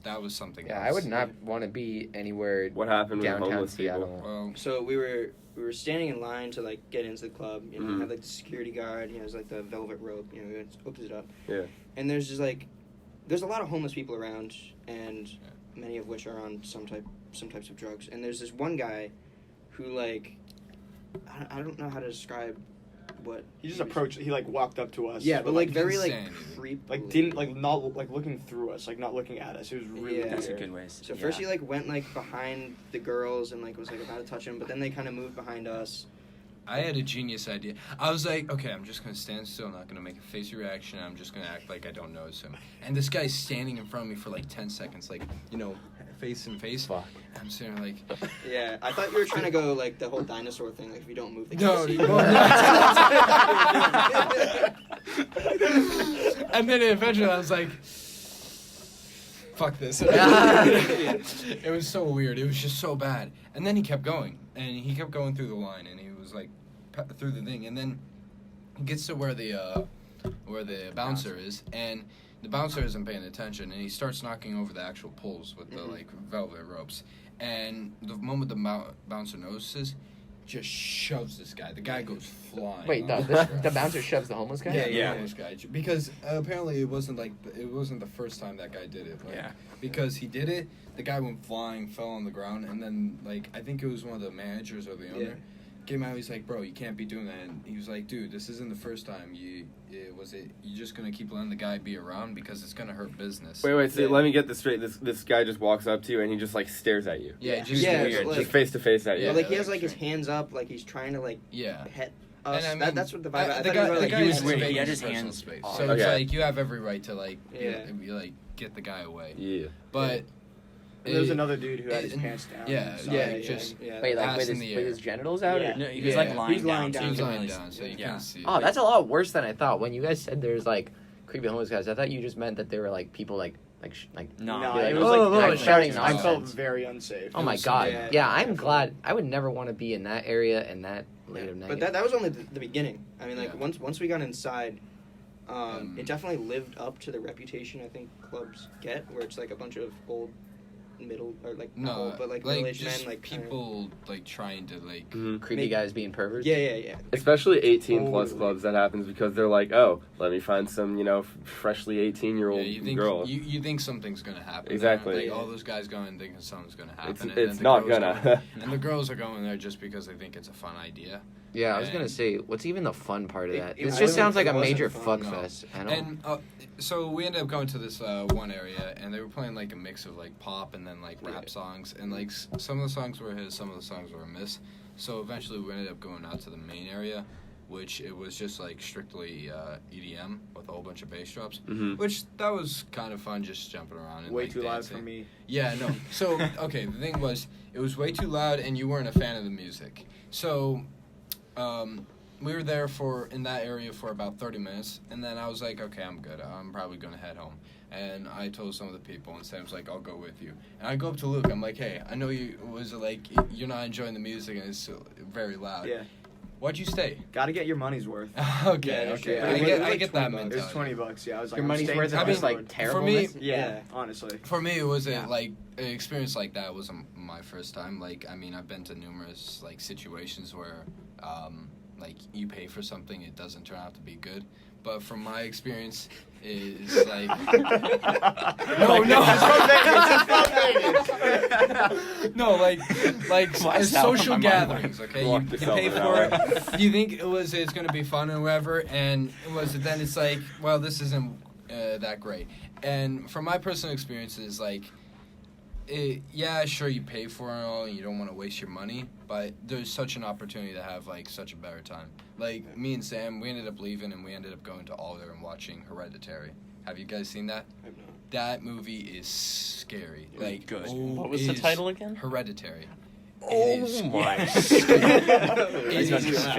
That was something Yeah, else. I would not want to be anywhere What happened with the downtown homeless Seattle. people? Well, So we were standing in line to like get into the club. You know, Mhm. had like the security guard. You know, it was like the velvet rope. You know, it opens it up. Yeah. And there's just like, there's a lot of homeless people around, and many of which are on some types of drugs. And there's this one guy, who like, I don't know how to describe what He just approached. He like walked up to us. Yeah, but like very like insanity. creep. like didn't like not like looking through us, like not looking at us. It was really Yeah. That's a weird. good way. So first he like went like behind the girls and like was like about to touch him, but then they kind of moved behind us. I had a genius idea. I was like, okay, I'm just going to stand still, not going to make a face reaction, I'm just going to act like I don't notice him. And this guy's standing in front of me for like 10 seconds, like, you know, face in face. Fuck. And I'm sitting there like... Yeah, I thought you were trying to go like the whole dinosaur thing, like if you don't move, they No, can't see. And then eventually I was like... Fuck this. It was so weird. It was just so bad. And then he kept going. And he kept going through the line. And he was like, through the thing. And then he gets to where the bouncer is. And the bouncer isn't paying attention. And he starts knocking over the actual poles with the, like, velvet ropes. And the moment the bouncer notices, just shoves this guy. The guy goes flying. Wait, no, off the the bouncer shoves the homeless guy? Yeah, Yeah. the homeless guy. Because apparently it wasn't the first time that guy did it. Like, Yeah. Because he did it, the guy went flying, fell on the ground, and then like I think it was one of the managers or the owner came out. He's like, "Bro, you can't be doing that." And he was like, "Dude, this isn't the first time. You just gonna keep letting the guy be around because it's gonna hurt business." Wait, so let me get this straight. This guy just walks up to you and he just like stares at you. Yeah, just Yeah, weird. like- Just face to face at you. Yeah, like he Yeah, has like his that's hands up, like he's trying to like Yeah. pet us. And I mean, that's what the vibe. I the thought guy, he was, the like, guy he was was weird. He invading had his his personal hands space, off. so it's Okay. like you have every right to like, Yeah. like get the guy away. Yeah. But And there was another dude who had his and- pants down. yeah, So, yeah, just yeah. Wait, like Ass with in his, the with air. his genitals out? Yeah. Or? No, he was like Yeah. lying He's lying down. down. he was so you lying couldn't really down, so see- you yeah. couldn't see. Oh, that's a lot worse than I thought. When you guys said there's like creepy homeless guys, I thought you just meant that they were like people like No, No, Be like, it was "Oh, like oh, shouting I felt nonsense." very unsafe. Oh my was- god. yeah, Yeah, I'm definitely. glad. I would never want to be in that area and that late of night. But that was only the beginning. I mean, like Yeah. once we got inside, it definitely lived up to the reputation I think clubs get, where it's like a bunch of old middle or like No, not old, but like like middle-aged just men, like people like trying to like. Creepy Make- guys being perverts. Yeah. Especially 18 plus Totally. clubs, that happens because they're like, oh, let me find some, freshly 18-year-old Yeah, you think girl. you think something's gonna happen. Exactly. Like all those guys going thinking something's gonna happen. and It's then the not girls gonna. go- and the girls are going there just because they think it's a fun idea. Yeah, I was gonna And- say, what's even the fun part of It- that? it This wasn't- just sounds like it a wasn't major fun, fuck no. fest. I don't. And so we ended up going to this one area, and they were playing like a mix of like pop and then like rap songs, and like some of the songs were his, some of the songs were a miss. So eventually we ended up going out to the main area, which it was just like strictly EDM with a whole bunch of bass drops, which that was kind of fun, just jumping around and Way like, too loud dancing. for me. Yeah, no. So okay, the thing was, it was way too loud, and you weren't a fan of the music. So, we were there in that area for about 30 minutes, and then I was like, okay, I'm good. I'm probably gonna head home. And I told some of the people, and Sam's like, I'll go with you. And I go up to Luke. I'm like, hey, I know you're not enjoying the music, and it's very loud. Yeah. Why'd you stay? Gotta get your money's worth. Okay. Yeah, I it get was like that 20 bucks. mentality. It was $20. Yeah, I was like, Your I'm money's staying worth till of I just mean, like for me- terribleness. Yeah, honestly. For me, it was Yeah. like an experience like that wasn't my first time. Like, I mean, I've been to numerous like situations where, like you pay for something, it doesn't turn out to be good. But from my experience, is like no, like Why's that social on my mind? gatherings. Okay, you Lock yourself pay in for that it. You think it's gonna be fun or whatever, and then it's like, well, this isn't that great. And from my personal experiences, like. Yeah, sure, you pay for it all, and you don't want to waste your money, but there's such an opportunity to have, like, such a better time. Like, me and Sam, we ended up leaving, and we ended up going to Alder and watching Hereditary. Have you guys seen that? I've not. That movie is scary. Like, good. What was the title again? Hereditary. Oh my!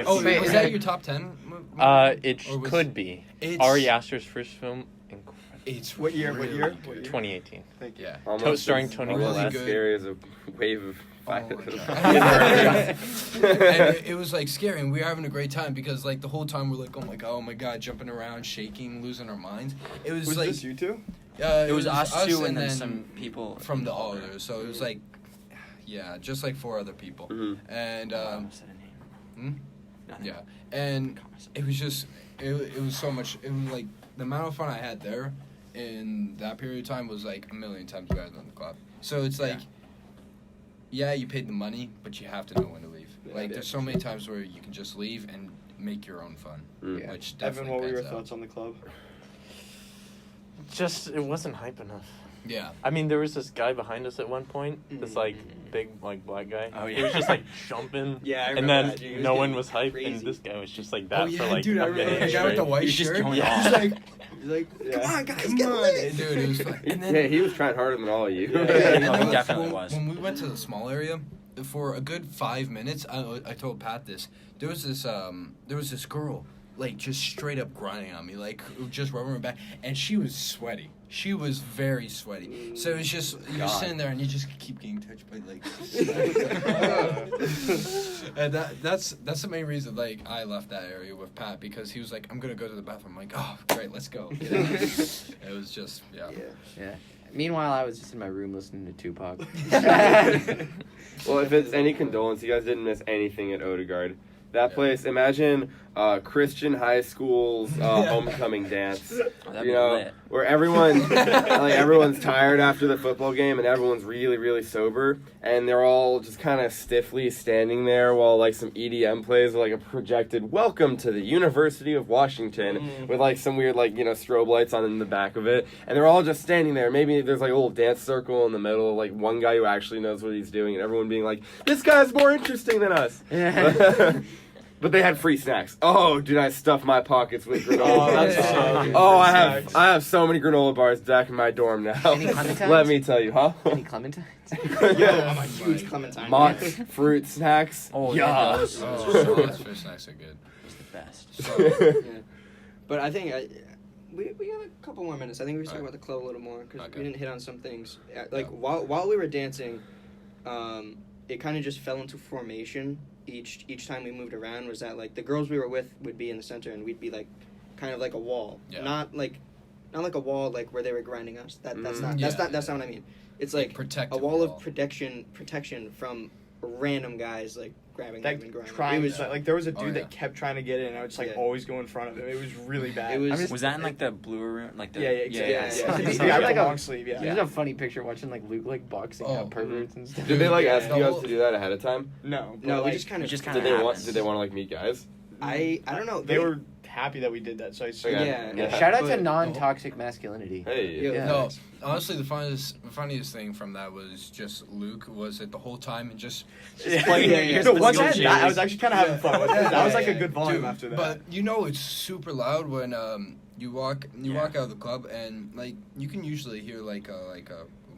Oh, Wait, was is that that- your top 10? It Or was- could be. It's- Ari Aster's first film, incredible. It's What year? really What year? good. 2018. Thank you. Yeah. Almost starring as- Tony almost Collette. as scary as a wave of Oh my fire. God. And it was like scary, and we were having a great time because like the whole time we're like, oh my god, jumping around, shaking, losing our minds. It was, Was like this you two? it It was us two, and then then some people from the Alder. So it was like, yeah, just like 4 other people, Mhm. and I almost said a name. Nothing. yeah, and it was just it was so much. It was like the amount of fun I had there in that period of time was like a million times better than the club. So it's like, yeah, you paid the money, but you have to know when to leave. Yeah, Like yeah, there's so many times where you can just leave and make your own fun, Mm. which Evan, definitely what were your pans out. thoughts on the club? Just, it wasn't hype enough. Yeah. I mean, there was this guy behind us at one point, this like Mhm. big like black guy. Oh, He yeah. was just like jumping, Yeah, I and remember then that, dude. He was no one getting was hyped, crazy. and this guy was just like that Oh yeah, for like dude, I a remember minute the guy with the straight. white He was just shirt. going Yeah. off. He's like, He's like, Yeah. come on, guys, come get on, lit. dude. It was fun. And then, Yeah, he was trying harder than all of you. Yeah, he and then definitely was. When we went to the small area, for a good 5 minutes, I told Pat this. There was this girl, like just straight up grinding on me, like just rubbing her back, and she was sweaty. She was very sweaty. So it was just you're sitting there and you just keep getting touched by like. And that's the main reason like I left that area with Pat because he was like, I'm gonna go to the bathroom. I'm like, oh great, let's go. Get out. It was just yeah. Yeah. Meanwhile, I was just in my room listening to Tupac. Well, if it's any condolence, you guys didn't miss anything at Odegaard. That place, imagine Christian high school's homecoming dance. Oh, that'd You be know, lit. where everyone's tired after the football game and everyone's really, really sober, and they're all just kind of stiffly standing there while like some EDM plays, like a projected "Welcome to the University of Washington" with like some weird like strobe lights on in the back of it, and they're all just standing there. Maybe there's like a little dance circle in the middle, like one guy who actually knows what he's doing, and everyone being like, "This guy's more interesting than us." But they had free snacks. Oh, did I stuff my pockets with granola? Oh, that's so good. Oh, Free I snacks. have so many granola bars back in my dorm now. Any clementines? Let me tell you, huh? Any clementines? Yeah, I'm a huge Clementine. Mock fan. fruit snacks. Oh, yeah. yeah, those Oh, those fish snacks are good. was the best. Yeah. But I think we got a couple more minutes. I think we should talk Alright. about the club a little more because Okay. we didn't hit on some things. Yeah. Like while we were dancing, it kind of just fell into formation. Each time we moved around was that like the girls we were with would be in the center and we'd be like kind of like a wall. Yeah. Not not like a wall like where they were grinding us. That's not what I mean. It's like protective a wall wall. of protection from random guys like grabbing Like them and grinding. trying, It was like there was a dude Oh, yeah. that kept trying to get in, and I would just like Yeah. always go in front of him. It was really bad. It was- Was that in like the bluer room? Like the yeah, exactly. yeah. Yeah. It's The guy with like the a- long sleeve. Yeah. There's a funny picture watching like Luke like boxing Oh, out perverts and stuff. Did they like ask Yeah. you guys to do that ahead of time? No. but, No, we like, just kind of. just Did kinda they want? happens. Did they want to like meet guys? I don't know. They were happy that we did that, so I assume. Okay. Yeah. Shout out to But- non-toxic masculinity. Hey. Yeah. No, honestly, the funniest thing from that was just Luke was it the whole time and just Playing Yeah, yeah. No, once I had Jeez. that, I was actually kind of having fun with it. That was like a good volume Dude, after that. But you know it's super loud when you walk out of the club and like you can usually hear like a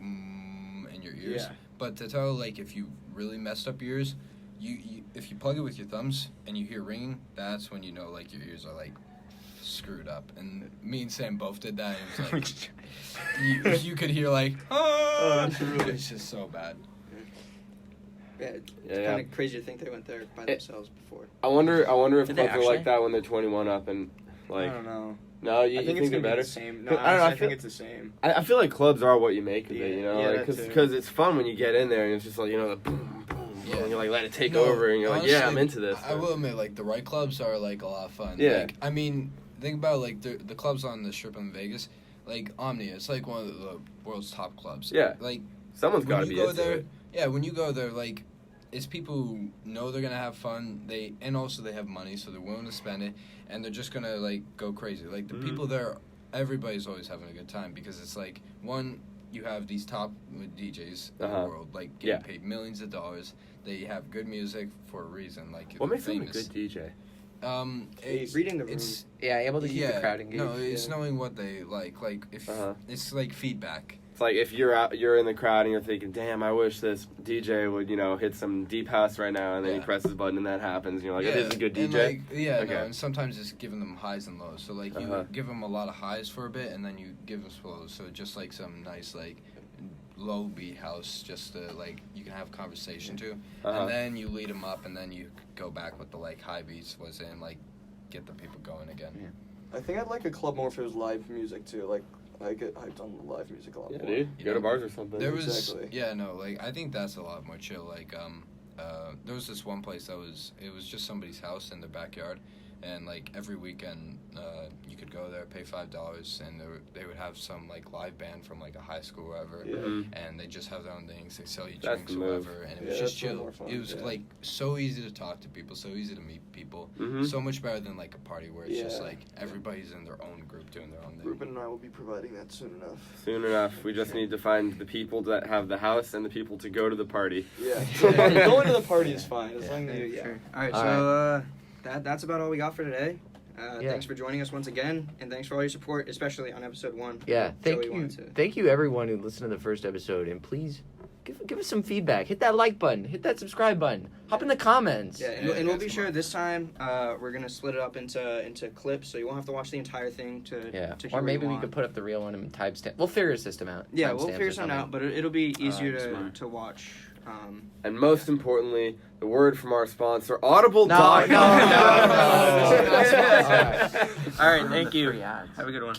in your ears. Yeah. But to tell like if you really messed up your ears, you if you plug it with your thumbs and you hear ringing, that's when you know like your ears are like screwed up. And me and Sam both did that. And it was like you could hear like that's really- it's just so bad. Yeah, it's Yeah, kind of crazy to think they went there by themselves before. I wonder if Did they clubs are like actually? that when they're 21 up and like. I don't know. No, you I think think it's they're gonna be better. the same. I No, don't know, I honestly, I feel- think it's the same. I feel like clubs are what you make of Yeah, it, you know, yeah, like, that too. because it's fun when you get in there and it's just like, you know, the boom, boom, Yeah. and you're like, let it take No, over, and you're like, yeah, I'm honestly, into this. I will admit, like the right clubs are like a lot of fun. Yeah. Like, I mean, think about like the clubs on the Strip in Vegas, like Omnia. It's like one of the world's top clubs. Yeah. Like Someone's got to when be you go into there, it. yeah. When you go there, like it's people who know they're gonna have fun. And also they have money, so they're willing to spend it, and they're just gonna like go crazy. Like the Mm-hmm. people there, everybody's always having a good time because it's like one. You have these top DJs in the Uh-huh. world, like getting Yeah. paid millions of dollars. They have good music for a reason. Like What they're makes them a famous. good DJ? It's, Reading the room. it's Yeah, able to keep the crowd engaged. no, it's yeah. knowing what they like. Like if Uh-huh. it's like feedback. It's like if you're in the crowd and you're thinking, damn, I wish this DJ would, you know, hit some deep house right now, and then he Yeah. presses a button and that happens, and you're like, yeah, this is a good and, DJ. like, yeah, Okay. no, and sometimes it's giving them highs and lows. So like you Uh-huh. give them a lot of highs for a bit, and then you give them lows. So just like some nice like low beat house, just to like you can have conversation to, Uh-huh. and then you lead them up, and then you go back with the like high beats was in like get the people going again. Yeah. I think I'd like a club more if it was live music too. Like I get hyped on live music a lot Yeah, more. dude. You Go to know, bars or something. There was Exactly. yeah no like I think that's a lot more chill. Like there was this one place that it was just somebody's house in their backyard, and like every weekend you could go there, pay $5, and they would have some like live band from like a high school or whatever, Yeah. Mhm. and they just have their own things. They sell you That's drinks the or move. whatever, and it Yeah, was just that's way chill. more fun, It was yeah. like so easy to talk to people, so easy to meet people, Mhm. so much better than like a party where it's just Yeah. like everybody's in their own group doing their own thing. Reuben and I will be providing that soon enough. Soon enough, we just need to find the people that have the house and the people to go to the party. Yeah. Going to the party is fine as long as you. Yeah. Sure. All right, All so that's about all we got for today. Yeah. Thanks for joining us once again, and thanks for all your support, especially on episode 1. Yeah, thank Joey you, wanted to- thank you everyone who listened to the first episode, and please give us some feedback. Hit that like button, hit that subscribe button, hop in the comments. Yeah, and, Yeah, and we'll that's be sure fun. this time we're gonna split it up into clips, so you won't have to watch the entire thing to Yeah, to hear or what maybe you we want. could put up the real one and timestamp. We'll figure a system out. Yeah, we'll timestamps figure or something out, but it'll be easier smart. to watch. And most importantly, the word from our sponsor, Audible. No, Dog. no, no, no, no, no, no, no, no. All right, thank you. Have a good one.